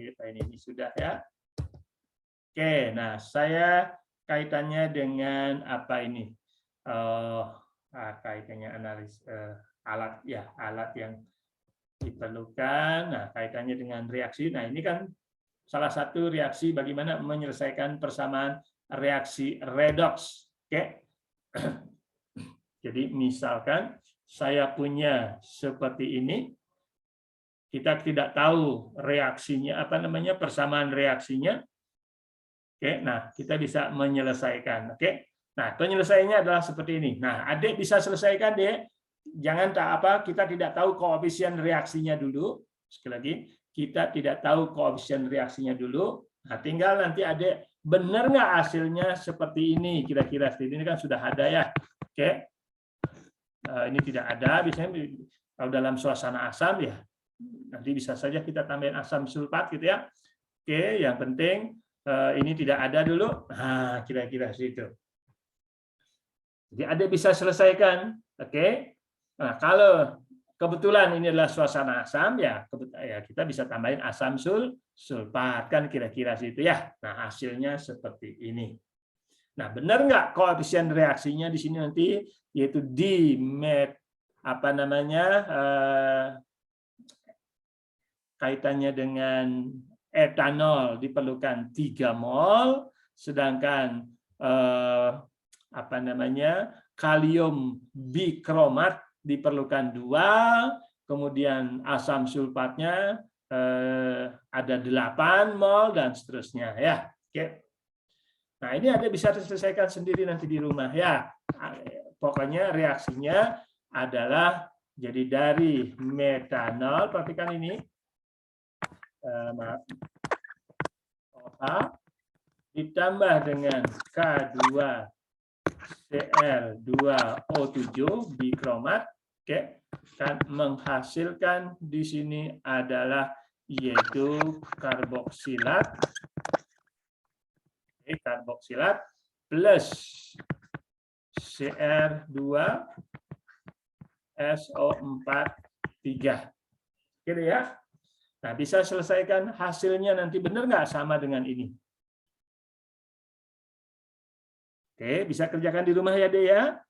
Ini sudah ya. Oke, nah saya kaitannya dengan apa ini? Kaitannya analis alat ya, alat yang diperlukan. Nah, kaitannya dengan reaksi. Nah, ini kan salah satu reaksi bagaimana menyelesaikan persamaan reaksi redoks. Oke. Jadi misalkan saya punya seperti ini, kita tidak tahu reaksinya apa namanya, persamaan reaksinya. Oke, nah kita bisa menyelesaikan. Oke. Nah, penyelesaiannya adalah seperti ini. Nah, Adik bisa selesaikan, Dek. Jangan kita tidak tahu koefisien reaksinya dulu. Sekali lagi, kita tidak tahu koefisien reaksinya dulu. Nah, tinggal nanti Adik benar nggak hasilnya seperti ini, kira-kira seperti ini kan sudah ada ya. Oke. Ini tidak ada, biasanya kalau dalam suasana asam ya nanti bisa saja kita tambahin asam sulfat gitu ya. Oke, yang penting ini tidak ada dulu. Nah, kira-kira situ. Jadi Adik bisa selesaikan. Oke. Nah, kalau kebetulan ini adalah suasana asam ya kita bisa tambahin asam sulfat kan kira-kira situ ya. Nah, hasilnya seperti ini. Nah, benar nggak koefisien reaksinya di sini nanti yaitu kaitannya dengan etanol diperlukan 3 mol, sedangkan kalium bikromat diperlukan 2, kemudian asam sulfatnya ada 8 mol dan seterusnya ya. Oke. Nah, ini Anda bisa diselesaikan sendiri nanti di rumah ya. Pokoknya reaksinya adalah jadi dari metanol, perhatikan ini. OH ditambah dengan K2Cl2O7 bikromat, oke, kan menghasilkan di sini adalah yaitu karboksilat, karboksilat plus Cr2SO4 3. Gitu ya. Nah, bisa selesaikan hasilnya nanti benar nggak sama dengan ini? Oke, bisa kerjakan di rumah ya, Dek ya.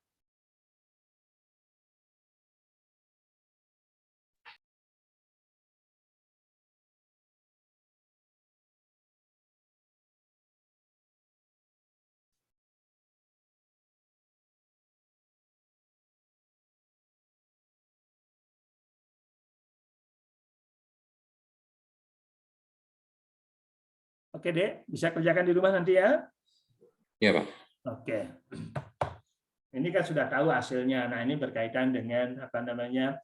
Oke, Dek, bisa kerjakan di rumah nanti ya. Ya, Pak. Oke. Ini kan sudah tahu hasilnya. Nah, ini berkaitan dengan apa namanya?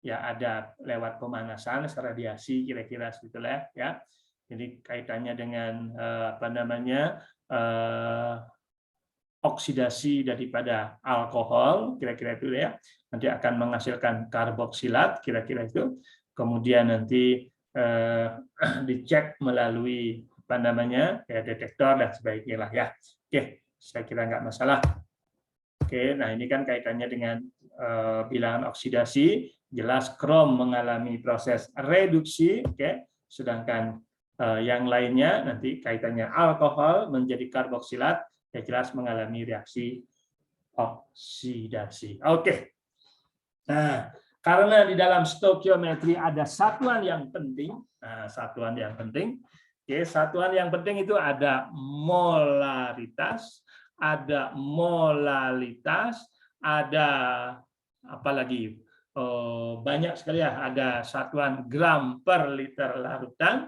Ya ada lewat pemanasan, radiasi kira-kira segitulah ya. Jadi kaitannya dengan apa namanya? Oksidasi daripada alkohol, kira-kira itu ya. Nanti akan menghasilkan karboksilat, kira-kira itu. Kemudian nanti dicek melalui apa namanya ya detektor dan sebagainya lah ya. Oke, saya kira nggak masalah. Oke, nah ini kan kaitannya dengan bilangan oksidasi. Jelas krom mengalami proses reduksi, oke. Sedangkan yang lainnya nanti kaitannya alkohol menjadi karboksilat, ya jelas mengalami reaksi oksidasi. Oke. Nah, karena di dalam stoikiometri ada satuan yang penting. Nah, satuan yang penting. Oke, satuan yang penting itu ada molaritas, ada molalitas, ada apa lagi? Banyak sekali ya, ada satuan gram per liter larutan.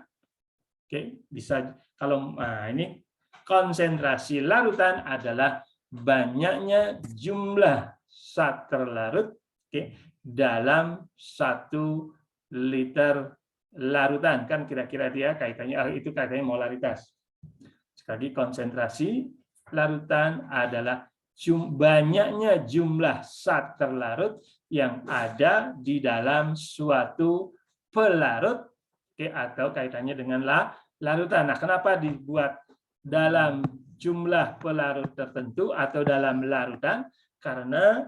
Oke, bisa kalau ini konsentrasi larutan adalah banyaknya jumlah zat terlarut dalam 1 liter larutan, kan kira-kira dia kaitannya itu kaitannya molaritas. Sekali konsentrasi larutan adalah banyaknya jumlah zat terlarut yang ada di dalam suatu pelarut atau kaitannya dengan larutan. Nah, kenapa dibuat dalam jumlah pelarut tertentu atau dalam larutan? Karena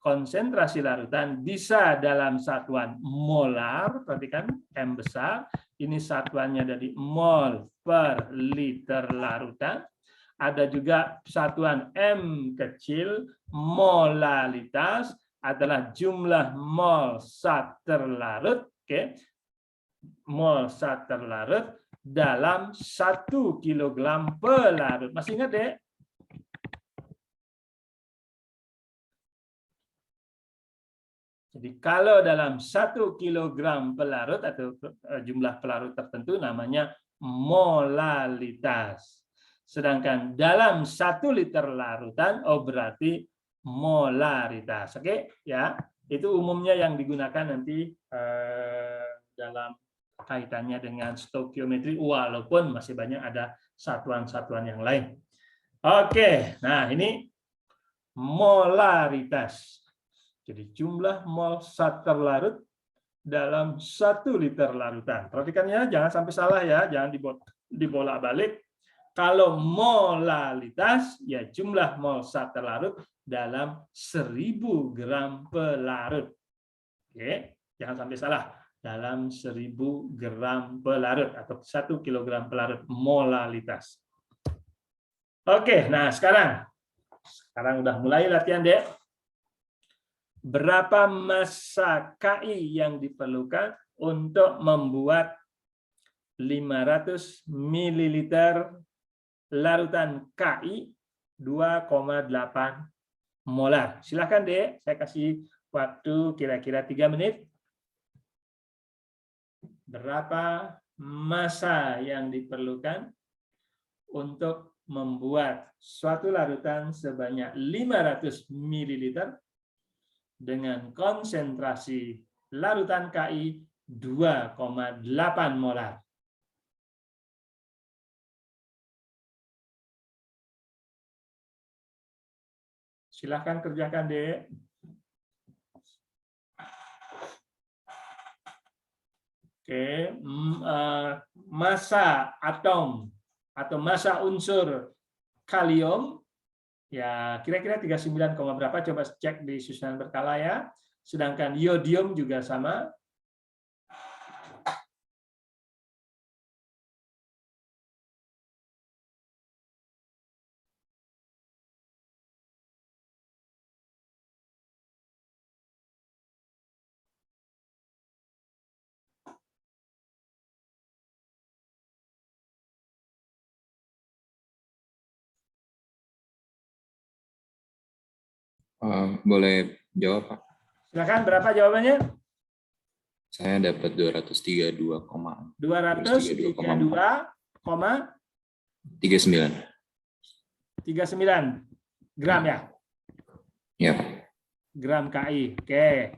konsentrasi larutan bisa dalam satuan molar, perhatikan M besar, ini satuannya dari mol per liter larutan. Ada juga satuan M kecil, molalitas adalah jumlah mol zat terlarut, oke. Mol zat terlarut dalam 1 kilogram pelarut. Masih ingat, Dek? Jadi kalau dalam 1 kilogram pelarut atau jumlah pelarut tertentu namanya molalitas. Sedangkan dalam 1 liter larutan berarti molaritas. Oke, ya. Itu umumnya yang digunakan nanti dalam kaitannya dengan stoikiometri walaupun masih banyak ada satuan-satuan yang lain. Oke, nah ini molaritas. Jadi jumlah mol zat terlarut dalam 1 liter larutan. Perhatikan ya, jangan sampai salah ya, jangan dibolak-balik. Kalau molalitas, ya jumlah mol zat terlarut dalam 1000 gram pelarut. Oke, jangan sampai salah. Dalam 1000 gram pelarut atau 1 kilogram pelarut molalitas. Oke, nah sekarang udah mulai latihan, Dek. Berapa massa KI yang diperlukan untuk membuat 500 ml larutan KI 2,8 molar. Silakan, Dek, saya kasih waktu kira-kira 3 menit. Berapa massa yang diperlukan untuk membuat suatu larutan sebanyak 500 ml dengan konsentrasi larutan KI 2,8 molar. Silahkan kerjakan, Dek. Oke, massa atom atau massa unsur kalium ya kira-kira 39, berapa, coba cek di susunan berkala ya. Sedangkan yodium juga sama. Boleh jawab, Pak? Silakan, berapa jawabannya? Saya dapat 232,39. 232,39 gram ya? Ya, Pak. Gram KI. Oke.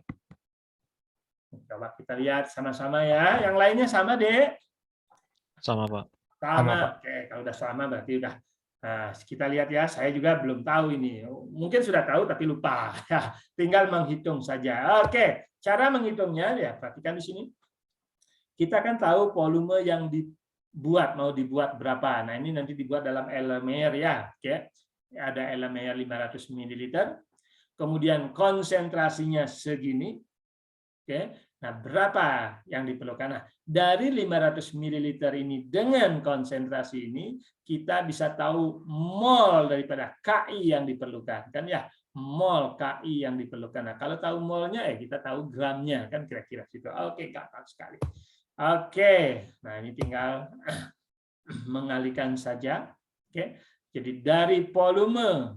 Coba kita lihat sama-sama ya. Yang lainnya sama, Dek? Sama, Pak. Sama. Oke, kalau udah sama berarti udah. Nah, kita lihat ya. Saya juga belum tahu ini. Mungkin sudah tahu tapi lupa. Ya, tinggal menghitung saja. Oke, cara menghitungnya ya. Perhatikan di sini. Kita kan tahu volume yang mau dibuat berapa. Nah, ini nanti dibuat dalam Erlenmeyer ya. Oke. Ada Erlenmeyer 500 ml. Kemudian konsentrasinya segini. Oke. Nah, berapa yang diperlukan? Nah, dari 500 ml ini dengan konsentrasi ini kita bisa tahu mol daripada KI yang diperlukan, kan ya? Mol KI yang diperlukan. Nah, kalau tahu molnya ya kita tahu gramnya, kan kira-kira situ. Oke, gampang sekali. Oke. Nah, ini tinggal mengalihkan saja. Oke. Jadi dari volume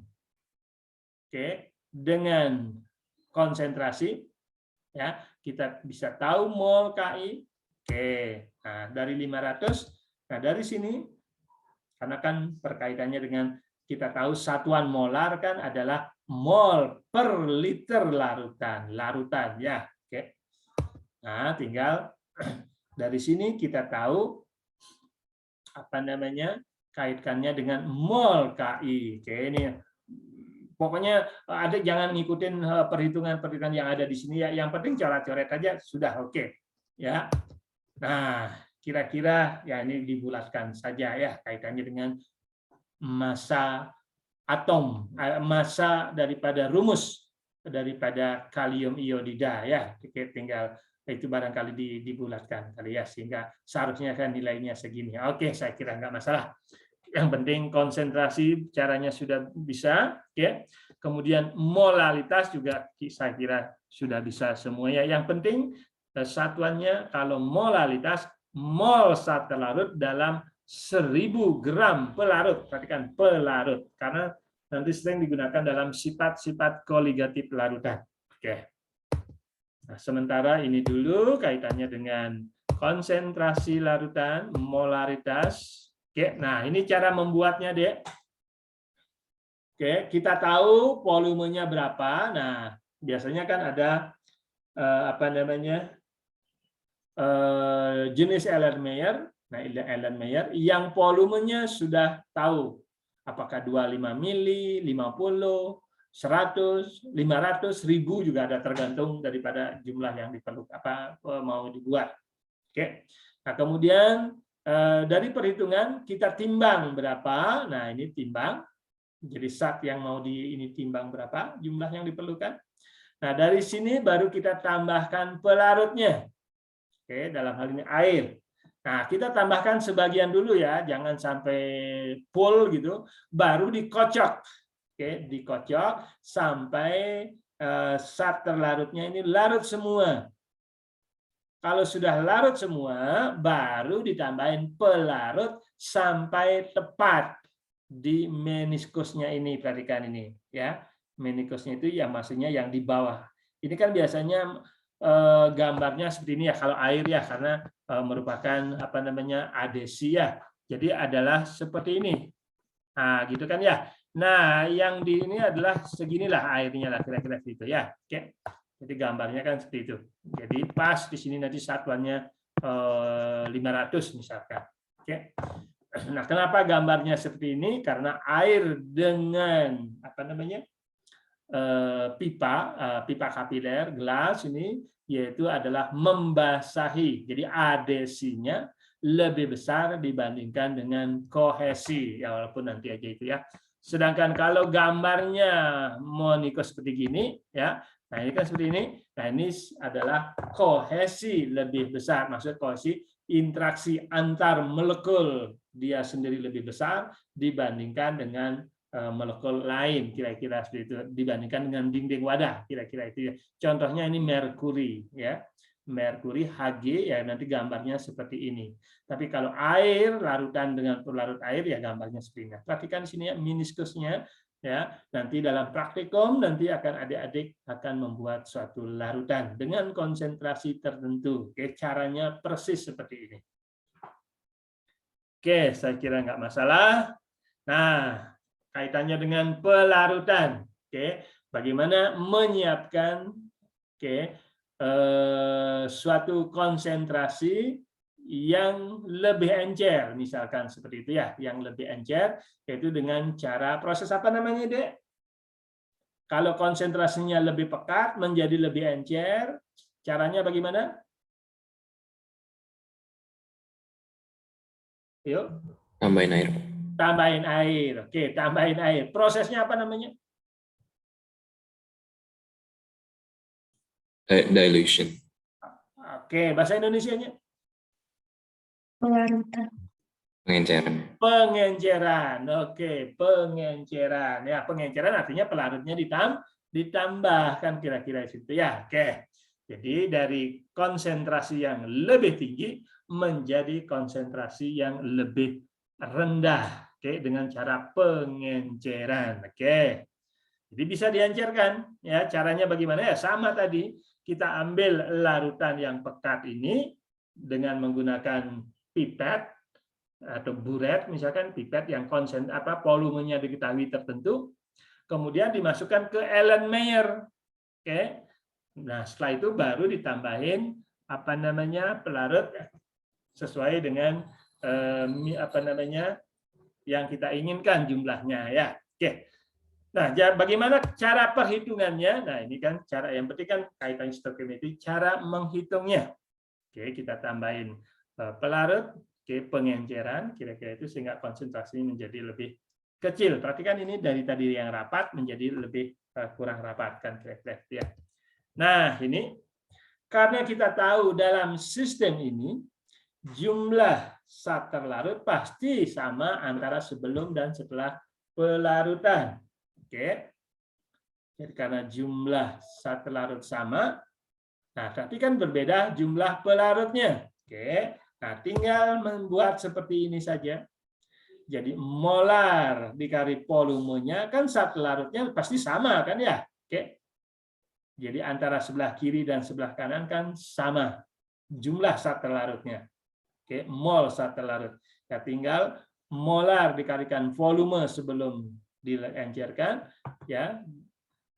dengan konsentrasi ya, kita bisa tahu mol KI. Oke. Nah, dari 500. Nah, dari sini karena kan perkaitannya dengan kita tahu satuan molar kan adalah mol per liter larutan ya. Oke. Nah, tinggal dari sini kita tahu kaitkannya dengan mol KI. Oke, ini pokoknya jangan ngikutin perhitungan yang ada di sini ya. Yang penting coret-coret aja sudah oke. Ya. Nah, kira-kira ya ini dibulatkan saja ya kaitannya dengan massa atom, massa daripada rumus daripada kalium iodida ya. Oke, tinggal itu barangkali dibulatkan kali ya sehingga seharusnya kan nilainya segini. Oke, saya kira nggak masalah. Yang penting konsentrasi caranya sudah bisa, ya. Kemudian molalitas juga saya kira sudah bisa semuanya. Yang penting satuannya kalau molalitas mol sat larut dalam 1000 gram pelarut. Perhatikan pelarut karena nanti sering digunakan dalam sifat-sifat koligatif larutan. Oke. Nah, sementara ini dulu kaitannya dengan konsentrasi larutan, molaritas. Oke, nah ini cara membuatnya, Dek. Oke, kita tahu volumenya berapa. Nah, biasanya kan ada jenis Erlenmeyer. Nah, Erlenmeyer yang volumenya sudah tahu apakah 25 mili, 50, 100, 500, 1000 juga ada tergantung daripada jumlah yang diperlukan mau dibuat. Oke. Nah, kemudian dari perhitungan kita timbang berapa. Nah, ini timbang. Jadi zat yang mau ini timbang berapa jumlah yang diperlukan. Nah, dari sini baru kita tambahkan pelarutnya. Oke, dalam hal ini air. Nah, kita tambahkan sebagian dulu ya, jangan sampai full gitu, baru dikocok. Oke, dikocok sampai zat terlarutnya ini larut semua. Kalau sudah larut semua, baru ditambahin pelarut sampai tepat di meniskusnya ini. Perhatikan ini, ya. Meniskusnya itu ya maksudnya yang di bawah. Ini kan biasanya gambarnya seperti ini ya kalau air ya karena merupakan adhesi ya. Jadi adalah seperti ini. Nah, gitu kan ya. Nah, yang di ini adalah seginilah airnya lah kira-kira gitu ya. Oke. Jadi gambarnya kan seperti itu. Jadi pas di sini nanti satuannya 500 misalkan. Oke. Nah, kenapa gambarnya seperti ini? Karena air dengan pipa kapiler gelas ini yaitu adalah membasahi. Jadi adhesinya lebih besar dibandingkan dengan kohesi ya walaupun nanti aja itu ya. Sedangkan kalau gambarnya monikos seperti gini ya. Nah, ini kan seperti ini. Nah, ini adalah kohesi lebih besar. Maksud kohesi interaksi antar molekul dia sendiri lebih besar dibandingkan dengan molekul lain kira-kira seperti itu dibandingkan dengan dinding wadah kira-kira itu ya. Contohnya ini merkuri ya. Merkuri Hg ya nanti gambarnya seperti ini. Tapi kalau air larutan dengan pelarut air ya gambarnya seperti ini. Perhatikan di sini ya meniskusnya Ya, nanti dalam praktikum nanti akan adik-adik akan membuat suatu larutan dengan konsentrasi tertentu. Oke, caranya persis seperti ini. Oke, saya kira nggak masalah. Nah, kaitannya dengan pelarutan. Oke, bagaimana menyiapkan suatu konsentrasi yang lebih encer, misalkan seperti itu ya, yang lebih encer, yaitu dengan cara proses apa namanya, Dek? Kalau konsentrasinya lebih pekat menjadi lebih encer, caranya bagaimana? Yuk. Tambahin air. Tambahin air. Oke, tambahin air. Prosesnya apa namanya? Dilution. Oke, bahasa Indonesianya? Pelarutan. Pengenceran. Pengenceran. Oke, pengenceran. Ya, pengenceran artinya pelarutnya ditambahkan kira-kira situ ya. Oke. Jadi dari konsentrasi yang lebih tinggi menjadi konsentrasi yang lebih rendah. Oke, dengan cara pengenceran. Oke. Jadi bisa diencerkan ya. Caranya bagaimana ya? Sama tadi, kita ambil larutan yang pekat ini dengan menggunakan pipet atau buret, misalkan pipet yang volumenya diketahui tertentu, kemudian dimasukkan ke Erlenmeyer. Oke. Nah, setelah itu baru ditambahin pelarut sesuai dengan yang kita inginkan jumlahnya ya. Oke. Nah, bagaimana cara perhitungannya? Nah, ini kan cara yang penting kan kaitan stoichiometri, cara menghitungnya. Oke, kita tambahin pelarut, pengenceran, kira-kira itu sehingga konsentrasi menjadi lebih kecil. Perhatikan ini dari tadi yang rapat menjadi lebih kurang rapat kan kira-kira ya. Nah, ini karena kita tahu dalam sistem ini jumlah zat terlarut pasti sama antara sebelum dan setelah pelarutan. Oke. Jadi karena jumlah zat terlarut sama, nah tapi kan berbeda jumlah pelarutnya. Oke. Nah, tinggal membuat seperti ini saja. Jadi molar dikali volumenya kan zat larutnya pasti sama kan ya. Oke. Jadi antara sebelah kiri dan sebelah kanan kan sama jumlah zat larutnya. Oke, mol zat larut. Ya tinggal molar dikalikan volume sebelum diencerkan ya.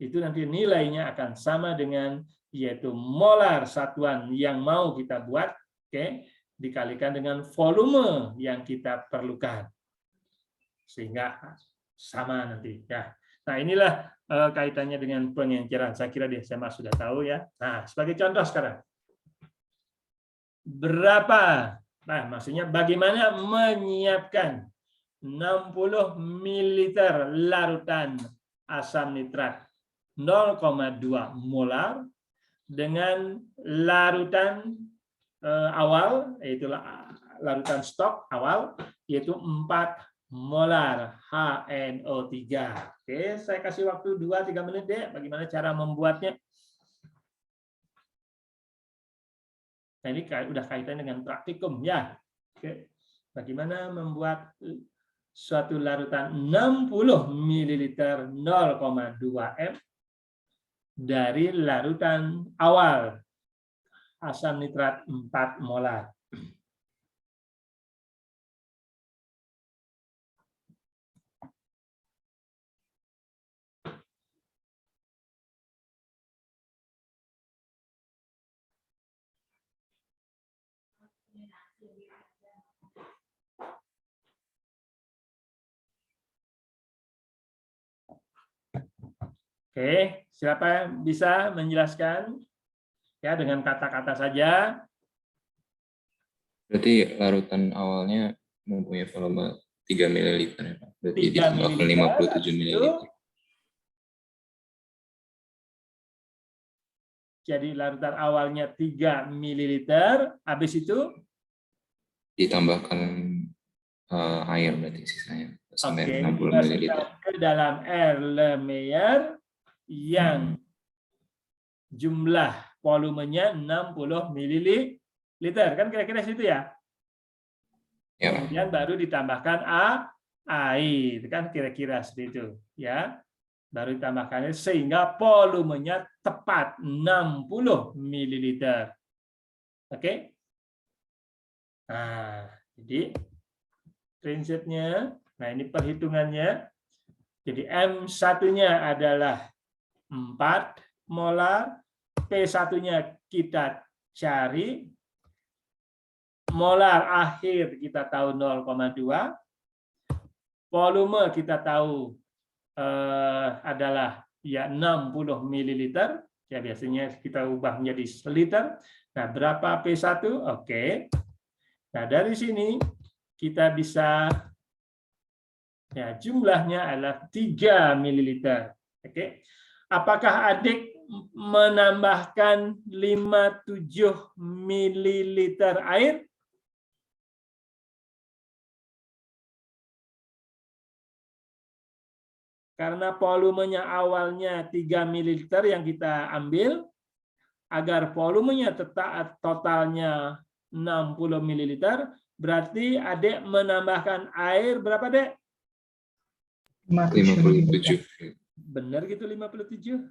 Itu nanti nilainya akan sama dengan yaitu molar satuan yang mau kita buat, oke, dikalikan dengan volume yang kita perlukan. Sehingga sama nanti ya. Nah, inilah kaitannya dengan pengenceran. Saya kira di SMA sudah tahu ya. Nah, sebagai contoh sekarang. Maksudnya bagaimana menyiapkan 60 ml larutan asam nitrat 0,2 molar dengan larutan awal, yaitu larutan stok awal, yaitu 4 molar HNO3. Oke, saya kasih waktu 2-3 menit deh. Bagaimana cara membuatnya? Nah, ini udah kaitan dengan praktikum ya. Oke, bagaimana membuat suatu larutan 60 ml 0,2 m dari larutan awal asam nitrat 4 molar. Oke, siapa yang bisa menjelaskan ya dengan kata-kata saja? Berarti larutan awalnya mempunyai volume 3 ml ya, Pak. Berarti 3 ditambahkan 57 ml. Jadi larutan awalnya 3 ml, habis itu ditambahkan air berarti sisanya sampai 60 ml. Ke dalam Erlenmeyer yang jumlah volumenya 60 ml, kan kira-kira situ ya. Ya. Kemudian baru ditambahkan air, kan kira-kira seperti itu, ya. Baru ditambahkan sehingga volumenya tepat 60 ml. Oke? Nah, jadi prinsipnya, nah ini perhitungannya. Jadi M1-nya adalah 4 molar, P1-nya kita cari, molar akhir kita tahu 0,2, volume kita tahu adalah ya 60 ml, ya biasanya kita ubah menjadi liter. Nah, berapa P1? Oke. Nah, dari sini kita bisa, ya jumlahnya adalah 3 ml. Oke. Apakah adik menambahkan 57 ml air? Karena volumenya awalnya 3 ml yang kita ambil, agar volumenya totalnya 60 ml, berarti adik menambahkan air berapa, Dek? 57. Benar gitu 57?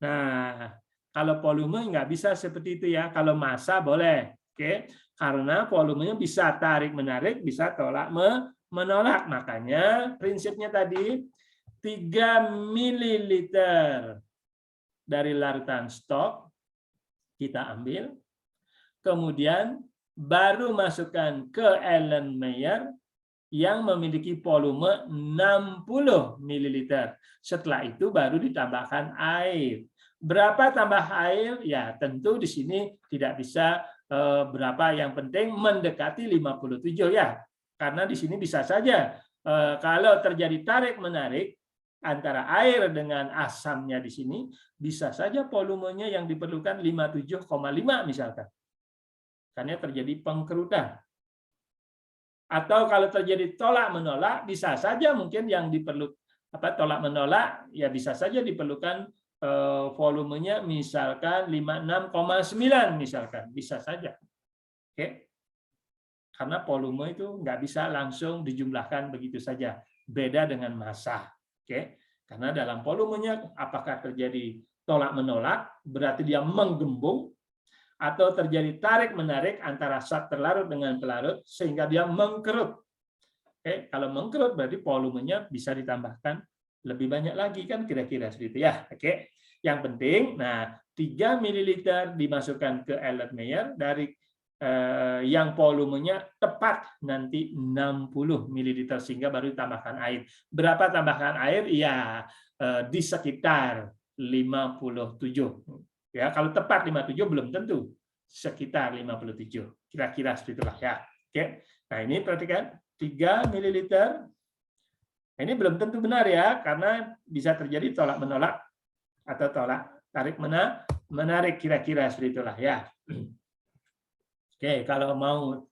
Nah, kalau volume nggak bisa seperti itu ya. Kalau massa boleh. Oke. Karena volumenya bisa tarik-menarik, bisa tolak-menolak. Makanya prinsipnya tadi 3 ml dari larutan stok kita ambil, kemudian baru masukkan ke Erlenmeyer yang memiliki volume 60 ml. Setelah itu baru ditambahkan air. Berapa tambah air? Ya tentu di sini tidak bisa berapa, yang penting mendekati 57 ya. Karena di sini bisa saja kalau terjadi tarik-menarik antara air dengan asamnya di sini, bisa saja volumenya yang diperlukan 57,5 misalkan. Karena terjadi pengkerutan. Atau kalau terjadi tolak-menolak, bisa saja mungkin yang diperlukan tolak-menolak, ya bisa saja diperlukan volumenya misalkan 56,9 misalkan, bisa saja. Oke. Karena volume itu nggak bisa langsung dijumlahkan begitu saja. Beda dengan massa. Oke, karena dalam volumenya apakah terjadi tolak-menolak, berarti dia menggembung, atau terjadi tarik-menarik antara zat terlarut dengan pelarut sehingga dia mengkerut. Oke, kalau mengkerut berarti volumenya bisa ditambahkan lebih banyak lagi, kan kira-kira seperti itu ya. Oke, yang penting, nah 3 ml dimasukkan ke Erlenmeyer dari yang volumenya tepat nanti 60 ml sehingga baru ditambahkan air. Berapa tambahkan air? Ya di sekitar 57. Ya, kalau tepat 57 belum tentu, sekitar 57. Kira-kira seperti itulah ya. Oke. Nah, ini perhatikan 3 ml. Ini belum tentu benar ya, karena bisa terjadi tolak-menolak atau tarik-menarik, kira-kira seperti itulah ya. Oke, kalau mau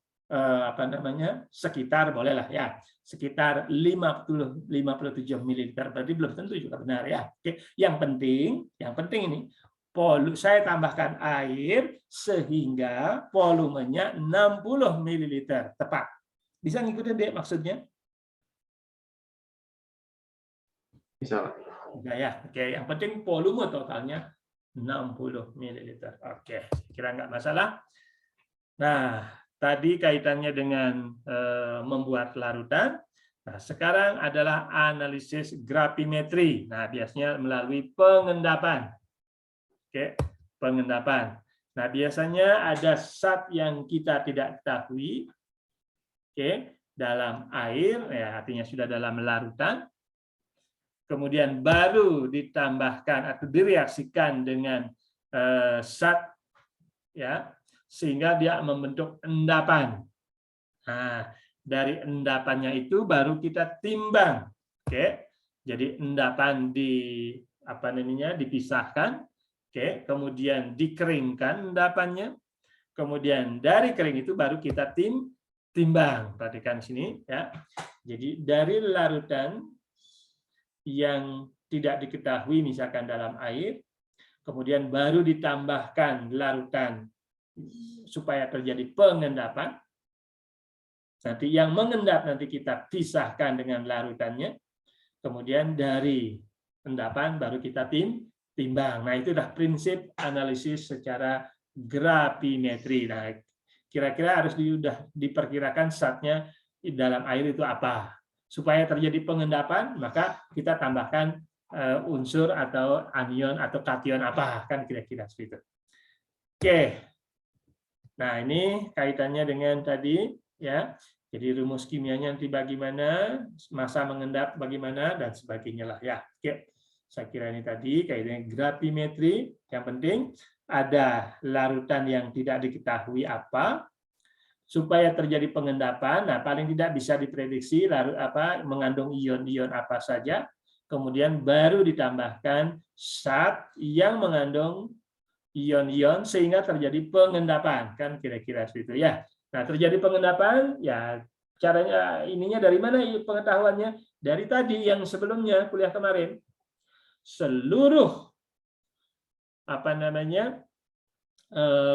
sekitar bolehlah ya, sekitar 57 ml, berarti belum tentu juga benar ya. Oke, yang penting ini saya tambahkan air sehingga volumenya 60 ml tepat. Bisa ngikutin Dek maksudnya? Bisa. Bisa ya. Oke, yang penting volume totalnya 60 ml. Oke, kira nggak masalah. Nah, tadi kaitannya dengan membuat larutan. Nah, sekarang adalah analisis gravimetri. Nah, biasanya melalui pengendapan. Oke, pengendapan. Nah, biasanya ada zat yang kita tidak ketahui. Oke, dalam air, ya artinya sudah dalam larutan. Kemudian baru ditambahkan atau direaksikan dengan zat, ya, sehingga dia membentuk endapan. Nah, dari endapannya itu baru kita timbang. Oke. Jadi endapan dipisahkan, oke, kemudian dikeringkan endapannya. Kemudian dari kering itu baru kita timbang. Perhatikan sini ya. Jadi dari larutan yang tidak diketahui misalkan dalam air, kemudian baru ditambahkan larutan supaya terjadi pengendapan. Nanti yang mengendap nanti kita pisahkan dengan larutannya. Kemudian dari endapan baru kita timbang. Nah, itu dah prinsip analisis secara gravimetri. Nah, kira-kira harus sudah diperkirakan zatnya di dalam air itu apa. Supaya terjadi pengendapan, maka kita tambahkan unsur atau anion atau kation apa, kan kira-kira seperti itu. Oke. Nah, ini kaitannya dengan tadi ya. Jadi rumus kimianya nanti bagaimana, masa mengendap bagaimana, dan sebagainya lah ya. Oke, saya kira ini tadi kaitannya gravimetri. Yang penting ada larutan yang tidak diketahui apa, supaya terjadi pengendapan. Nah, paling tidak bisa diprediksi mengandung ion-ion apa saja. Kemudian baru ditambahkan zat yang mengandung ion-ion sehingga terjadi pengendapan, kan kira-kira seperti itu ya. Nah, terjadi pengendapan, ya caranya ininya dari mana pengetahuannya? Dari tadi yang sebelumnya kuliah kemarin. Seluruh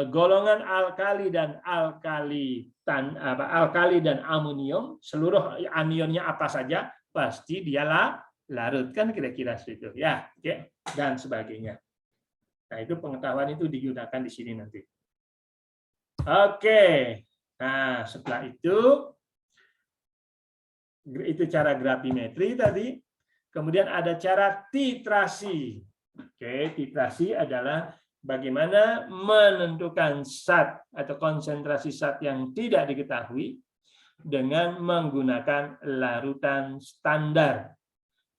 golongan alkali dan alkali dan amonium, seluruh anionnya apa saja pasti dia larut, kan kira-kira seperti itu ya, oke, dan sebagainya. Nah, itu pengetahuan itu digunakan di sini nanti. Oke. Nah, setelah itu cara gravimetri tadi. Kemudian ada cara titrasi. Oke, titrasi adalah bagaimana menentukan zat atau konsentrasi zat yang tidak diketahui dengan menggunakan larutan standar,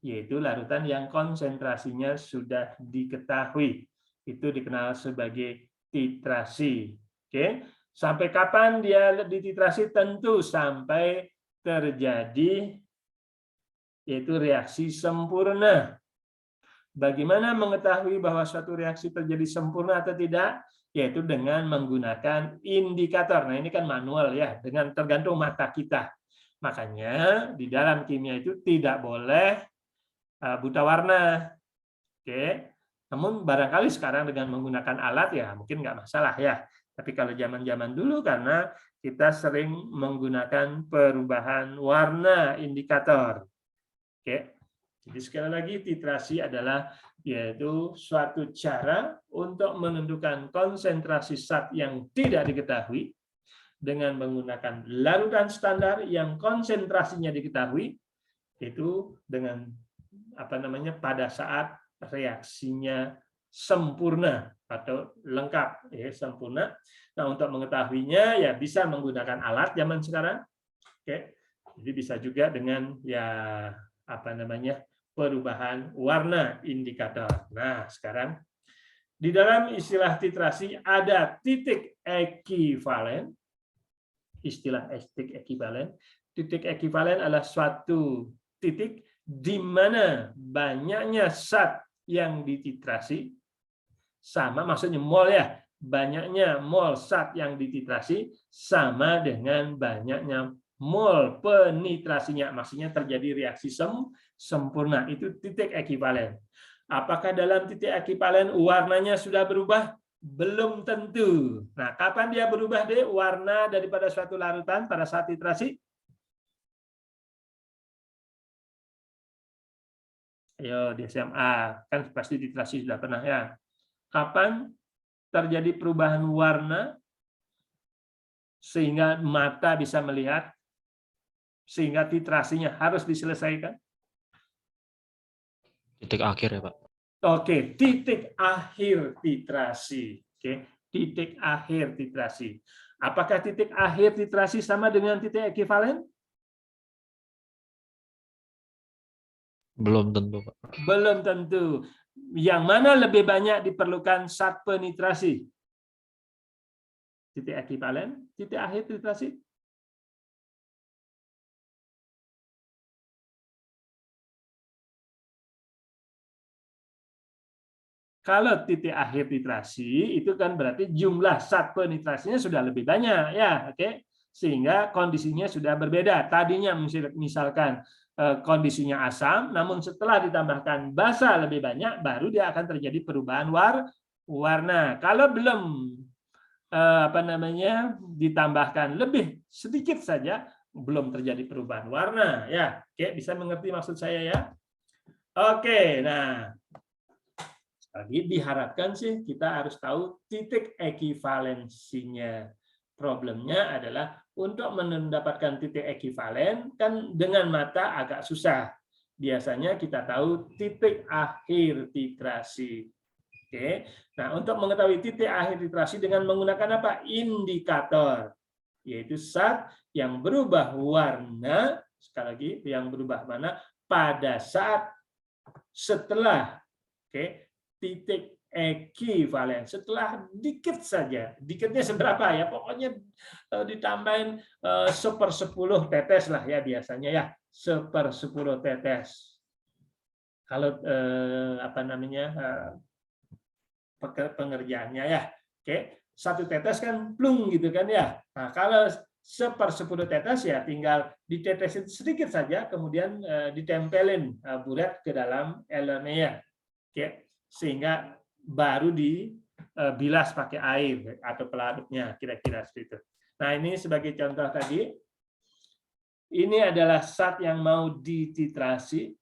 yaitu larutan yang konsentrasinya sudah diketahui. Itu dikenal sebagai titrasi. Oke. Sampai kapan dia dititrasi? Tentu sampai terjadi yaitu reaksi sempurna. Bagaimana mengetahui bahwa suatu reaksi terjadi sempurna atau tidak? Yaitu dengan menggunakan indikator. Nah, ini kan manual ya, dengan tergantung mata kita. Makanya di dalam kimia itu tidak boleh buta warna. Oke. Namun barangkali sekarang dengan menggunakan alat ya mungkin nggak masalah ya. Tapi kalau zaman-zaman dulu karena kita sering menggunakan perubahan warna indikator. Oke. Jadi sekali lagi titrasi adalah yaitu suatu cara untuk menentukan konsentrasi zat yang tidak diketahui dengan menggunakan larutan standar yang konsentrasinya diketahui, itu dengan pada saat reaksinya sempurna atau lengkap ya, sempurna. Nah, untuk mengetahuinya ya bisa menggunakan alat zaman sekarang. Oke. Jadi bisa juga dengan ya perubahan warna indikator. Nah, sekarang di dalam istilah titrasi ada titik ekivalen. Istilah titik ekivalen. Titik ekivalen adalah suatu titik di mana banyaknya zat yang dititrasi sama, maksudnya mol ya, banyaknya mol zat yang dititrasi sama dengan banyaknya mol penitrasinya, maksudnya terjadi reaksi sempurna. Itu titik ekivalen. Apakah dalam titik ekivalen warnanya sudah berubah? Belum tentu. Nah, kapan dia berubah deh warna daripada suatu larutan pada saat titrasi? Ayo di SMA kan pasti titrasi sudah pernah ya. Kapan terjadi perubahan warna sehingga mata bisa melihat, sehingga titrasinya harus diselesaikan? Titik akhir ya, Pak. Oke, titik akhir titrasi. Oke, titik akhir titrasi. Apakah titik akhir titrasi sama dengan titik ekivalen? Belum tentu, Pak. Belum tentu. Yang mana lebih banyak diperlukan zat penitrasi? Titik ekivalen, titik akhir titrasi? Kalau titik akhir titrasi itu kan berarti jumlah zat penitrasinya sudah lebih banyak ya, oke? Sehingga kondisinya sudah berbeda. Tadinya misalkan kondisinya asam, namun setelah ditambahkan basa lebih banyak, baru dia akan terjadi perubahan warna. Kalau belum ditambahkan lebih sedikit saja, belum terjadi perubahan warna ya. Oke, bisa mengerti maksud saya ya? Oke, nah lagi diharapkan sih kita harus tahu titik ekivalensinya. Problemnya adalah untuk mendapatkan titik ekivalen kan dengan mata agak susah. Biasanya kita tahu titik akhir titrasi. Oke. Nah, untuk mengetahui titik akhir titrasi dengan menggunakan apa? Indikator, yaitu zat yang berubah warna, sekali lagi yang berubah warna pada saat setelah titik ekivalen, setelah dikit saja, dikitnya seberapa ya, pokoknya ditambahin 1/10 tetes lah ya biasanya ya, 1/10 tetes. Kalau apa namanya pengerjaannya ya, oke, 1 tetes kan plung gitu kan ya. Nah kalau 1/10 tetes ya tinggal ditetesin sedikit saja, kemudian ditempelin bulat ke dalam elemennya, oke, sehingga baru dibilas pakai air atau pelarutnya, kira-kira seperti itu. Nah ini sebagai contoh tadi, ini adalah zat yang mau dititrasi,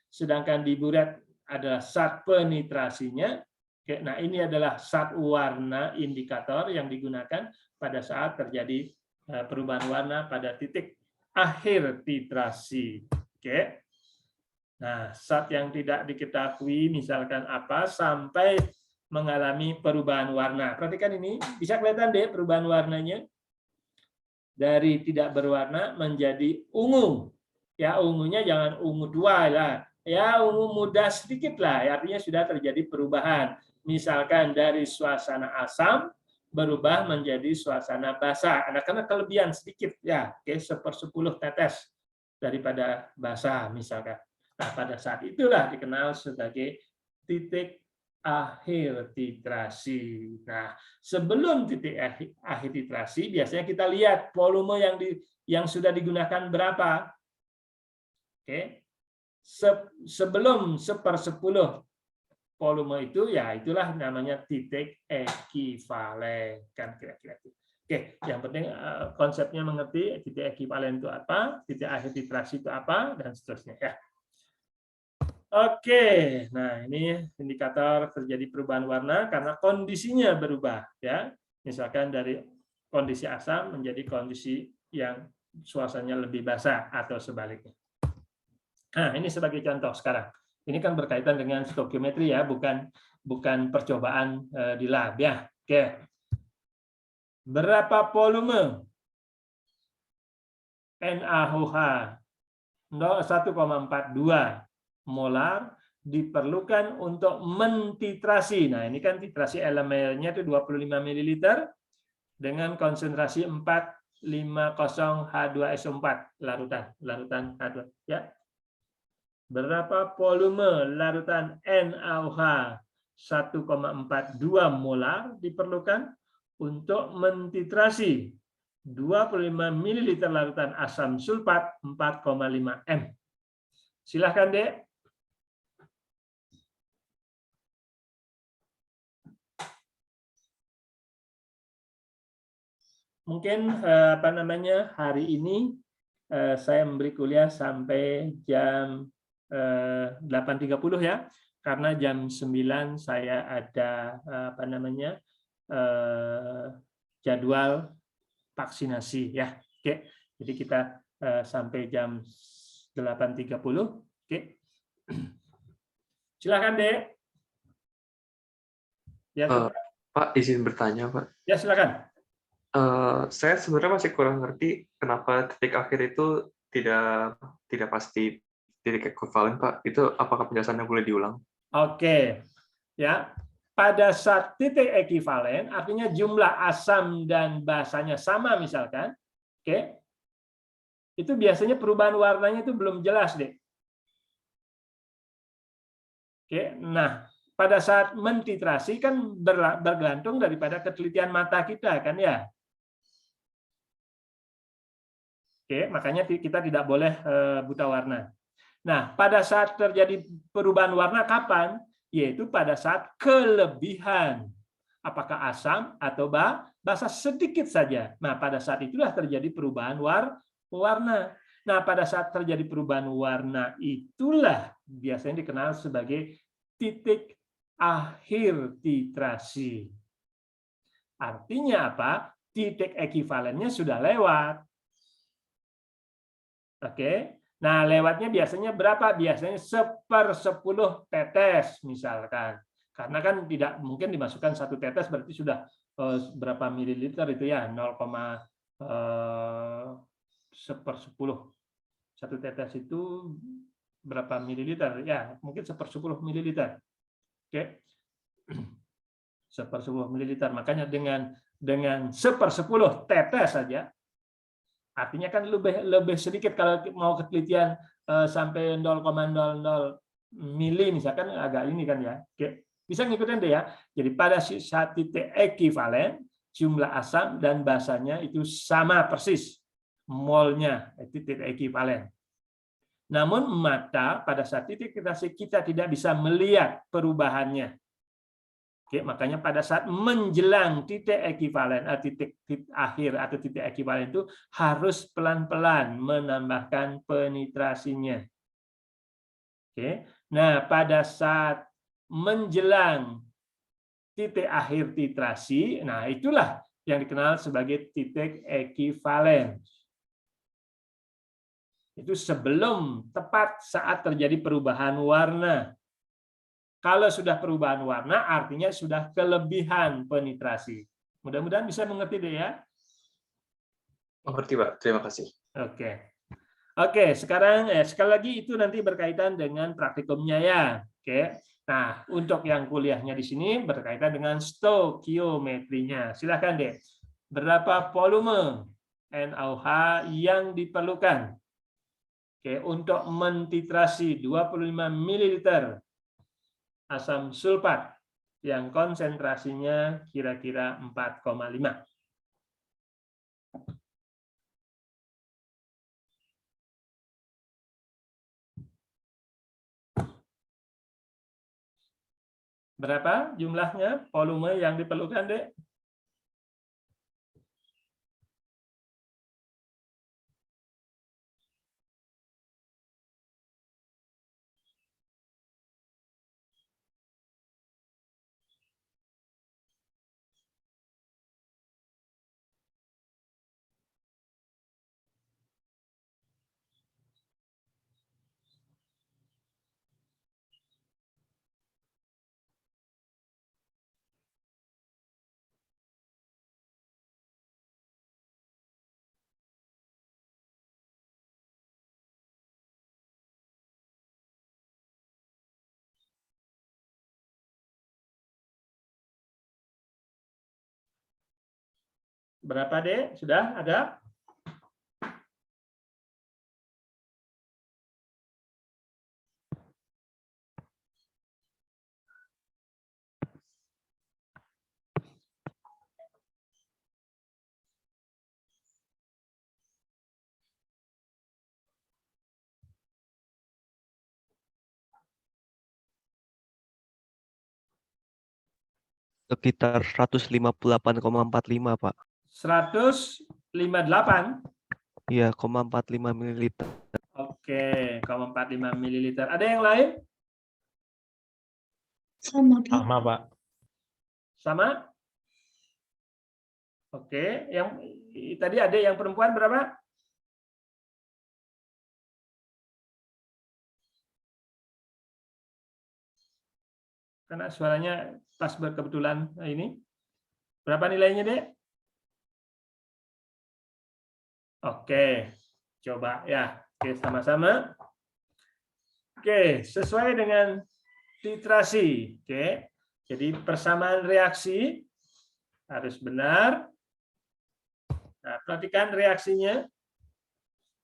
sedangkan di buret adalah zat penitrasinya. Nah ini adalah zat warna indikator yang digunakan pada saat terjadi perubahan warna pada titik akhir titrasi. Oke. Nah, zat yang tidak diketahui misalkan apa sampai mengalami perubahan warna. Perhatikan ini, bisa kelihatan deh perubahan warnanya. Dari tidak berwarna menjadi ungu. Ya, ungunya jangan ungu tua lah. Ya, ungu muda sedikit lah. Artinya sudah terjadi perubahan. Misalkan dari suasana asam berubah menjadi suasana basah. Karena kelebihan sedikit ya, oke, 1/10 tetes daripada basah misalkan. Nah, pada saat itulah dikenal sebagai titik akhir titrasi. Nah, sebelum titik akhir titrasi, biasanya kita lihat volume yang sudah digunakan berapa. Oke, sebelum 1/10 volume itu, ya itulah namanya titik ekivalen, kan kira-kira itu. Oke, yang penting konsepnya mengerti titik ekivalen itu apa, titik akhir titrasi itu apa, dan seterusnya ya. Oke, nah ini indikator terjadi perubahan warna karena kondisinya berubah ya. Misalkan dari kondisi asam menjadi kondisi yang suasananya lebih basah atau sebaliknya. Nah, ini sebagai contoh sekarang. Ini kan berkaitan dengan stokiometri ya, bukan percobaan di lab ya. Oke. Berapa volume NaOH 1,42 molar diperlukan untuk mentitrasi. Nah, ini kan titrasi elemennya itu 25 ml dengan konsentrasi 450H2SO4 larutan H2 ya. Berapa volume larutan NaOH 1,42 molar diperlukan untuk mentitrasi 25 ml larutan asam sulfat 4,5 M. Silahkan, Dek. Mungkin apa namanya hari ini saya memberi kuliah sampai jam 8.30 ya, karena jam 9 saya ada apa namanya jadwal vaksinasi ya. Oke, jadi kita sampai jam 8.30. Oke, silakan Dek. Ya, Pak, izin bertanya Pak. Ya silakan. Saya sebenarnya masih kurang ngerti kenapa titik akhir itu tidak pasti titik ekivalen, Pak. Itu apakah penjelasannya boleh diulang? Oke, ya. Pada saat titik ekivalen, artinya jumlah asam dan basanya sama misalkan, oke, itu biasanya perubahan warnanya itu belum jelas, Dek. Oke, nah pada saat mentitrasi kan bergantung daripada ketelitian mata kita kan ya. Oke, makanya kita tidak boleh buta warna. Nah, pada saat terjadi perubahan warna kapan? Yaitu pada saat kelebihan. Apakah asam atau basah sedikit saja. Nah, pada saat itulah terjadi perubahan warna. Nah, pada saat terjadi perubahan warna itulah biasanya dikenal sebagai titik akhir titrasi. Artinya apa? Titik ekivalennya sudah lewat. Oke. Nah, lewatnya biasanya berapa? Biasanya 1/10 tetes misalkan. Karena kan tidak mungkin dimasukkan 1 tetes berarti sudah berapa mililiter itu ya? 1/10. 1 tetes itu berapa mililiter? Ya, mungkin 1/10 mililiter. Oke. 1/10 mililiter. Makanya dengan 1/10 tetes saja, artinya kan lebih sedikit. Kalau mau ketelitian sampai 0,00 mili misalkan agak ini kan ya. Oke. Bisa ngikutin deh ya. Jadi pada saat titik ekivalen, jumlah asam dan basanya itu sama persis. Molnya, titik ekivalen. Namun mata pada saat titik titrasi kita tidak bisa melihat perubahannya. Oke, makanya pada saat menjelang titik ekivalen, titik akhir atau titik ekivalen itu harus pelan-pelan menambahkan penitrasinya. Oke. Nah, pada saat menjelang titik akhir titrasi, nah itulah yang dikenal sebagai titik ekivalen. Itu sebelum tepat saat terjadi perubahan warna. Kalau sudah perubahan warna, artinya sudah kelebihan penitrasi. Mudah-mudahan bisa mengerti deh ya. Mengerti, Pak. Terima kasih. Oke, sekarang sekali lagi itu nanti berkaitan dengan praktikumnya ya. Oke. Nah, untuk yang kuliahnya di sini berkaitan dengan stokiometrinya. Silakan deh. Berapa volume NaOH yang diperlukan? Oke, untuk mentitrasi 25 ml asam sulfat yang konsentrasinya kira-kira 4,5. Berapa jumlahnya, volume yang diperlukan, Dek? Berapa, Dek? Sudah ada? Sekitar 158,45, Pak. 158. Iya, 0,45 ml. Oke, 0,45 ml. Ada yang lain? Sama, Pak. Sama, Pak. Sama? Oke, yang tadi ada yang perempuan berapa? Karena suaranya pas berkebetulan ini. Berapa nilainya, Dek? Oke, coba ya. Oke, sama-sama. Oke, sesuai dengan titrasi. Oke, jadi persamaan reaksi harus benar. Nah, perhatikan reaksinya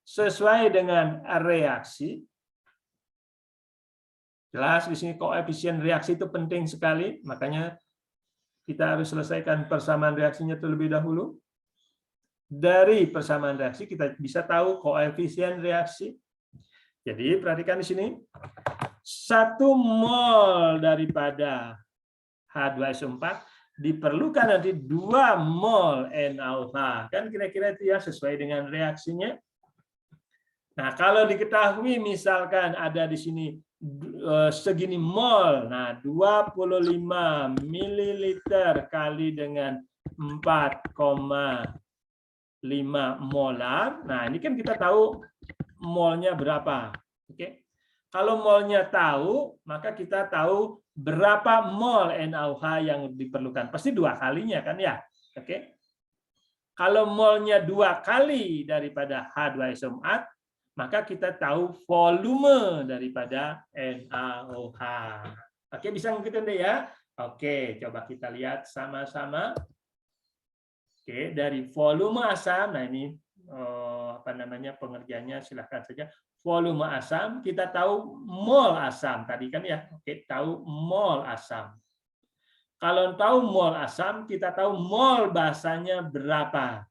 sesuai dengan reaksi. Jelas di sini koefisien reaksi itu penting sekali, makanya kita harus selesaikan persamaan reaksinya terlebih dahulu. Dari persamaan reaksi kita bisa tahu koefisien reaksi. Jadi perhatikan di sini, 1 mol daripada H2SO4 diperlukan nanti 2 mol NaOH. Kan kira-kira itu ya sesuai dengan reaksinya. Nah, kalau diketahui misalkan ada di sini segini mol, nah 25 ml kali dengan 4,5 molar. Nah, ini kan kita tahu molnya berapa. Oke. Kalau molnya tahu, maka kita tahu berapa mol NaOH yang diperlukan. Pasti 2 kalinya kan ya. Oke. Kalau molnya 2 kali daripada H2SO4, maka kita tahu volume daripada NaOH. Oke, bisa ngikutin deh ya. Oke, coba kita lihat sama-sama. Oke, dari volume asam, nah ini apa namanya pengerjaannya, silahkan saja. Volume asam, kita tahu mol asam tadi kan ya. Oke, tahu mol asam. Kalau tahu mol asam, kita tahu mol basanya berapa.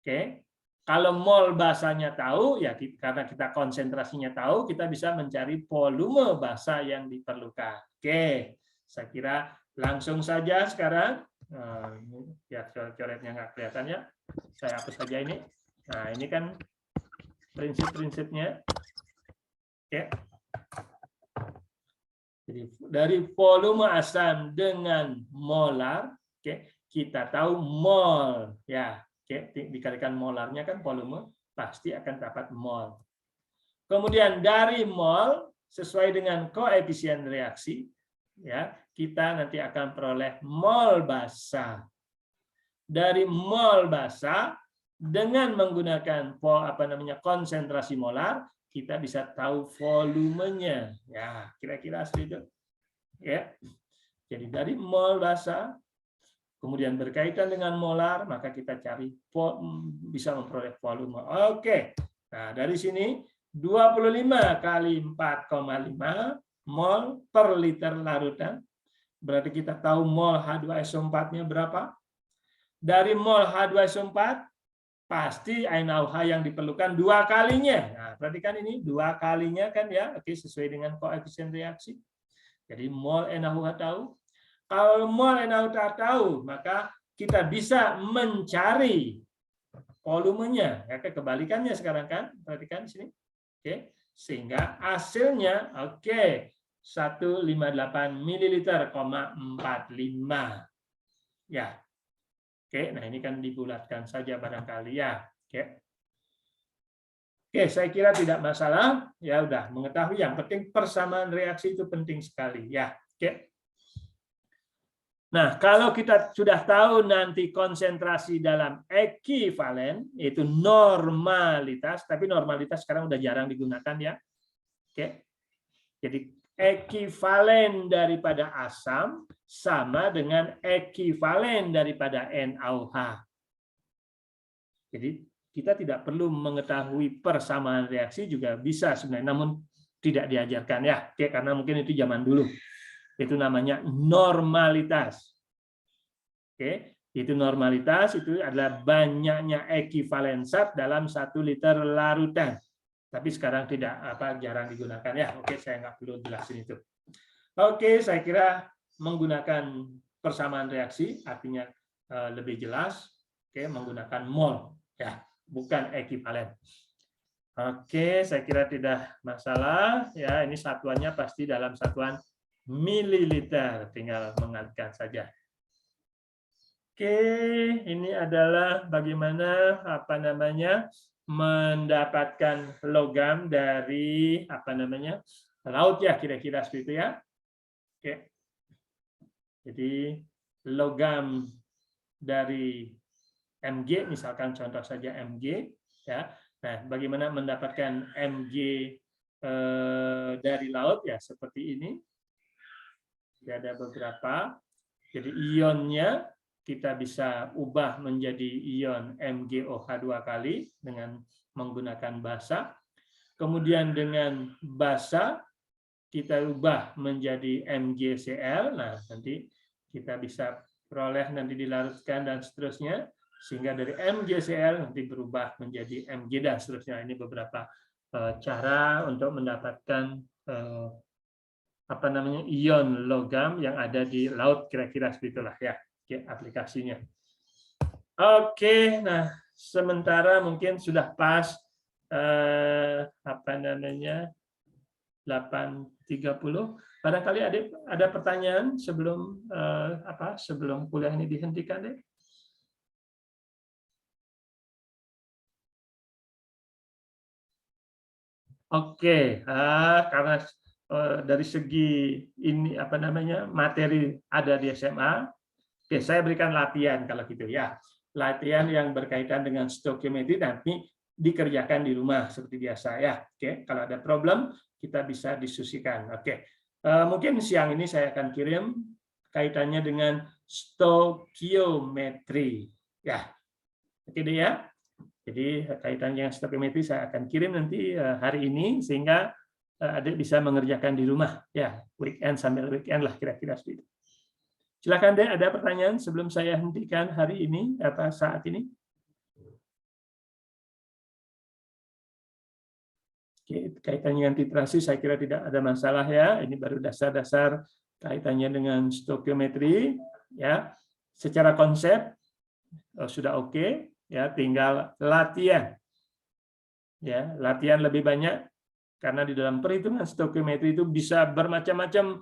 Oke. Kalau mol basanya tahu, ya karena kita konsentrasinya tahu, kita bisa mencari volume basa yang diperlukan. Oke, saya kira langsung saja sekarang. Ya, coret-coretnya nggak kelihatan ya. Saya hapus saja ini. Nah, ini kan prinsip-prinsipnya. Oke. Jadi dari volume asam dengan molar, oke, kita tahu mol, ya. Oke, dikalikan molarnya kan volume, pasti akan dapat mol. Kemudian dari mol, sesuai dengan koefisien reaksi, ya, kita nanti akan peroleh mol basa. Dari mol basa, dengan menggunakan konsentrasi molar, kita bisa tahu volumenya. Ya, kira-kira seperti itu. Ya. Jadi dari mol basa, kemudian berkaitan dengan molar, maka kita cari bisa memperoleh volume. Oke. Nah, dari sini 25 kali 4,5 mol per liter larutan. Berarti kita tahu mol H2SO4-nya berapa? Dari mol H2SO4 pasti NaOH yang diperlukan 2 kalinya. Nah, perhatikan ini 2 kalinya kan ya. Oke, sesuai dengan koefisien reaksi. Jadi mol NaOH tahu. Kalau mol NaOH tahu, maka kita bisa mencari volumenya. Ya, kebalikannya sekarang kan, perhatikan sini. Oke, sehingga hasilnya 158 ml,45. Ya. Oke, nah ini kan dibulatkan saja barangkali ya. Oke. Oke, saya kira tidak masalah. Ya udah mengetahui, yang penting persamaan reaksi itu penting sekali ya. Oke. Nah, kalau kita sudah tahu nanti konsentrasi dalam ekivalen, yaitu normalitas, tapi normalitas sekarang udah jarang digunakan ya. Oke. Jadi ekivalen daripada asam sama dengan ekivalen daripada NaOH. Jadi kita tidak perlu mengetahui persamaan reaksi, juga bisa sebenarnya, namun tidak diajarkan ya, oke, karena mungkin itu zaman dulu. Itu namanya normalitas. Oke, itu normalitas, itu adalah banyaknya ekivalen zat dalam 1 liter larutan. Tapi sekarang tidak jarang digunakan ya. Oke, saya nggak perlu jelasin itu. Oke, saya kira menggunakan persamaan reaksi artinya lebih jelas. Oke, menggunakan mol ya, bukan ekivalen. Oke, saya kira tidak masalah ya. Ini satuannya pasti dalam satuan mililiter, tinggal mengalihkan saja. Oke, ini adalah bagaimana mendapatkan logam dari laut ya, kira-kira seperti itu ya. Oke. Jadi logam dari Mg, misalkan contoh saja Mg ya. Nah, bagaimana mendapatkan Mg dari laut ya, seperti ini. Jadi ada beberapa. Jadi ionnya kita bisa ubah menjadi ion MgOH 2 kali dengan menggunakan basa. Kemudian dengan basa kita ubah menjadi MgCl. Nah, nanti kita bisa peroleh, nanti dilarutkan dan seterusnya, sehingga dari MgCl nanti berubah menjadi Mg dan seterusnya. Ini beberapa cara untuk mendapatkan ion logam yang ada di laut, kira-kira seperti itulah ya. Oke, aplikasinya. Oke, nah sementara mungkin sudah pas apa namanya 8.30. Barangkali ada pertanyaan sebelum sebelum kuliah ini dihentikan deh. Oke, karena dari segi ini apa namanya materi ada di SMA, oke, saya berikan latihan kalau gitu ya. Latihan yang berkaitan dengan stokiometri nanti dikerjakan di rumah seperti biasa ya. Oke, kalau ada problem kita bisa diskusikan. Oke, mungkin siang ini saya akan kirim kaitannya dengan stokiometri ya. Oke deh ya. Jadi kaitannya dengan stokiometri saya akan kirim nanti hari ini sehingga adik bisa mengerjakan di rumah ya, weekend sambil weekend lah kira-kira seperti itu. Silakan deh, ada pertanyaan sebelum saya hentikan hari ini saat ini. Oke, kaitannya dengan titrasi saya kira tidak ada masalah ya. Ini baru dasar-dasar kaitannya dengan stokiometri ya. Secara konsep sudah oke. Ya, tinggal latihan. Ya, latihan lebih banyak karena di dalam perhitungan stokiometri itu bisa bermacam-macam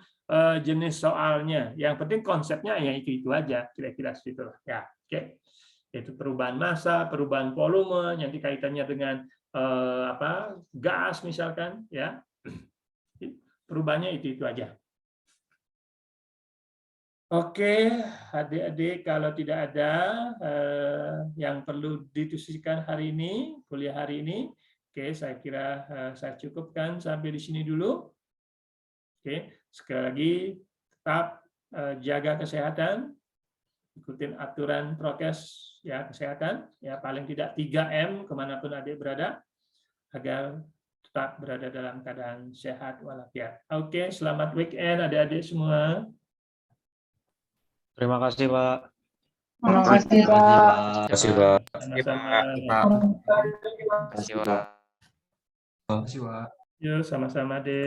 jenis soalnya. Yang penting konsepnya yang itu aja, kira-kira seperti itu. Ya, oke. Itu perubahan massa, perubahan volume, yang kaitannya dengan gas misalkan, ya. Perubahannya itu aja. Oke, adik-adik, kalau tidak ada yang perlu didiskusikan hari ini, kuliah hari ini, oke, saya kira saya cukupkan sampai di sini dulu. Oke, sekali lagi tetap jaga kesehatan, ikutin aturan prokes ya kesehatan, ya paling tidak 3M kemanapun adik berada, agar tetap berada dalam keadaan sehat walafiat. Oke, selamat weekend adik-adik semua. Terima kasih, Pak. Terima kasih, Pak. Terima kasih, Pak. Sama-sama. Terima kasih, Pak. Yuk, sama-sama deh.